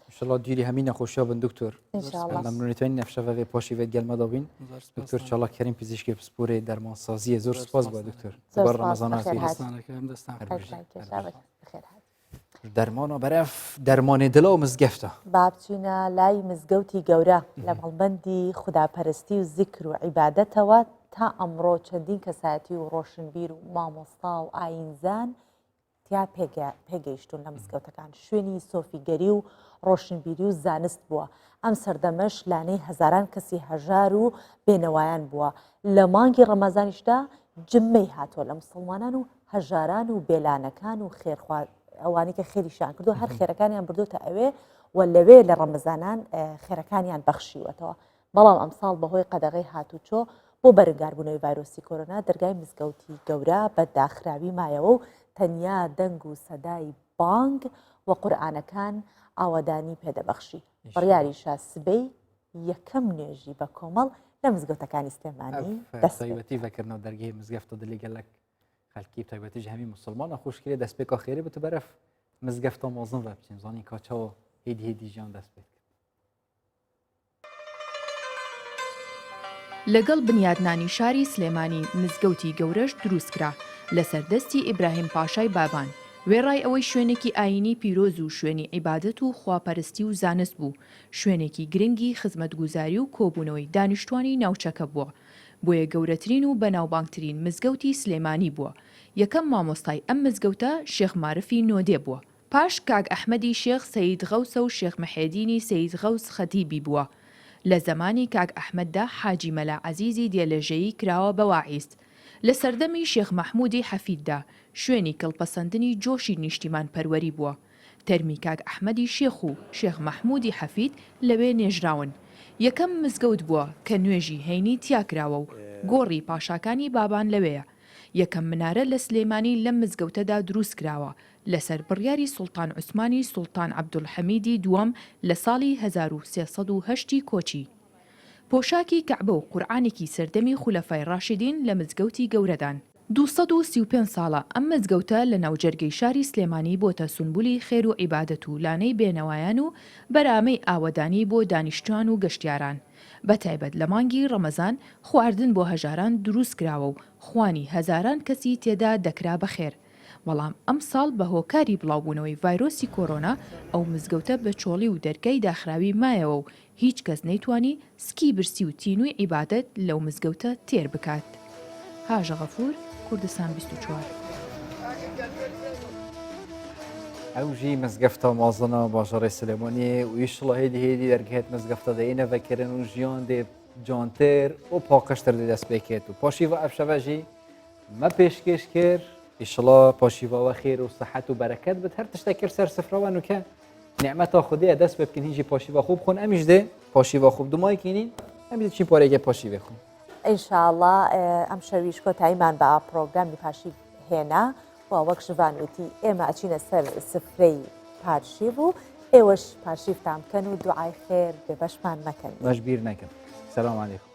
انشالله دیری همین نخوشی بن دکتر ممنونیتوین نفشه و پاشی و گل مدابین دکتر چالا کریم پزشکی پسپور درمان سازی زور سپاس با دکتر بر رمضان درمان برف درمان دل و مزگفته بابچینە لای مزگەوتی گەورە لە مەڵبەندی خوداپەرستی و زیکر و عیبادەتەوە تا ئەمڕۆ چەندین کەسایەتی و ڕۆشنبیر و مامۆستا و ئاینزان تیا پێگەیشتون لە مزگەوتەکان شوێنی سۆفیگەری و ڕۆشنبیری و زانست بووە ئەم سەردەمەش لانەی هەزاران کەسی هەژار و بێنەوایان بووە لە مانگی ڕەمەزانیشدا جممەی هاتۆ لە مسلمانان و هەژاران و بێلانەکان و خێرخوا ئەوانی کە خێریشان کردو هەر خێرەکانیان بردوتە ئەوێ و لەوێ لە ڕەمەزانان خێرەکانیان بەخشیوەتەوە بەڵام ئەمساڵ بەهۆی قەدەغەی هاتوچۆ بۆ بەرگاربوونەوەی ڤایرۆسی کۆرۆنا دەرگای مزگەوتی گەورە بە داخراوی مایەوە و تەنیا دەنگ و سەدای بانگ و قورئانەکان ئاوادانی پێدەبەخشی بڕیاریشە سبەی یەکەم نوێژی بە کۆمەڵ لە مزگەوتەکانی سلێمانی دەستایبەتی بەکردنەوە دەرگای مزگەفتە دلی گەلک خەلکی تایبەتیش هەمی مسلمان خۆشکرێ دەست پێکا خێرە بتە بەرەف مزگەفتە مۆزن و بچین زانی کاچەوە هێدی ژیان دەست پێ لەگەڵ بنیادنانی شاری سلێمانی مزگەوتی گەورەش دروست کرا لەسەر دەستی ئیبراهیم پاشای بابان وێڕای ئەوەی شوێنێکی ئاینی پیرۆز و شوێنی عیبادەت و خواپەرستی و زانست بوو شوێنێکی گرنگی خزمەتگوزاری و کۆبوونەوەی دانیشتوانی ناوچەکە بووە بۆیە گەورەترین و بەناوبانگترین مزگەوتی سلێمانی بووە یەکەم مامۆستای ئەم مزگەوتە شێخ مارفی نۆدێ بووە پاش کاک ئەحمەدی شێخ سەید غەوسە و شێخ مەحێدینی سەید غەوس خەتیبی بووە لە زمانی کاک ئەحمەددا حاجی مەلا عەزیزی دێلەژەیی کراوە بە واعیست لە سەردەمی شێخ مەحموودی حەفیددا شوێنی کەڵپەسەندنی جۆشی نیشتیمان پەروەری بووە تەرمی کاک ئەحمەدی شێخ و شێخ مەحموودی حەفید لەوێ نێژراون یەکەم مزگەوت بووە کە نوێژی هەینی تیاکراوە و گۆڕی پاشاکانی بابان لەوەیە یەکەم منارە لە سلێمانی لەم مزگەوتەدا دروست کراوە لەسەر بڕیاری سوڵتان عوسمانی سوڵتان عەبدولحەمیدی دووەم لە ساڵی 1380 کۆچی پۆشاکی کەعبە و قورئانێکی سەردەمی خولەفای ڕاشیدین لە مزگەوتی گەورەدان 235 ساڵە ئەم مزگەوتە لە ناوجەرگەی شاری سلێمانی بۆتە سونبولی خێر و عیبادەت و لانەی بێنەوایان و بەرامەی ئاوەدانی بۆ دانیشتوان و گەشتیاران بەتایبەت لە مانگی ڕەمەزان خواردن بۆ هەژاران دروست کراوە و خوانی هەزاران کەسی تێدا دەکرا بەخێر بەڵام ئەم ساڵ بە هۆکاری بڵاوبوونەوەی ڤایرۆسی کۆرۆنا ئەو مزگەوتە بە چۆڵی و دەرکەی داخراوی مایەوە و هیچ کەس نەیتوانی سکی برسی و تینووی عیبادەت لەو مزگەوتە تێر بکات هاژە غەفور کوردستان 24 ئەوژی مزگەفتە مازنە باژەڕی سلێمانی و ئیشڵە هێدی دەرگێت مزگەفتە دەینە بەکردن و ژیان دێ جوانتر و پاکەشتر دەست پێکێت و پاشیوە ئەفشەڤەژی مە پێشکێش کرد ئیشڵە پاشیوەوە خێر و سەحەت و بەرەکەت بێت هەر تشتە کرد سەر سفرەوە نوکە نعمەتە خودەیە دەست پێ بکەین هیچی پاشیوە خوب خۆن ئەمیش دێ پاشیوە خوب دومایکینین ئەمی چی پارێکە پاشیوێ خۆن ئینشاءڵڵا ئەم شەویش کۆتاییمان بە پرۆگرامی پاشی هێنا و وەک شڤانوتی ئێمە ئەچینە سەر سفرەی پارشی بوو ئێوەش پارشیفتان بکەن و دوعای خێر بێ بەشمان مەکەن بەش بیر نەکەن سەلام عەلیکم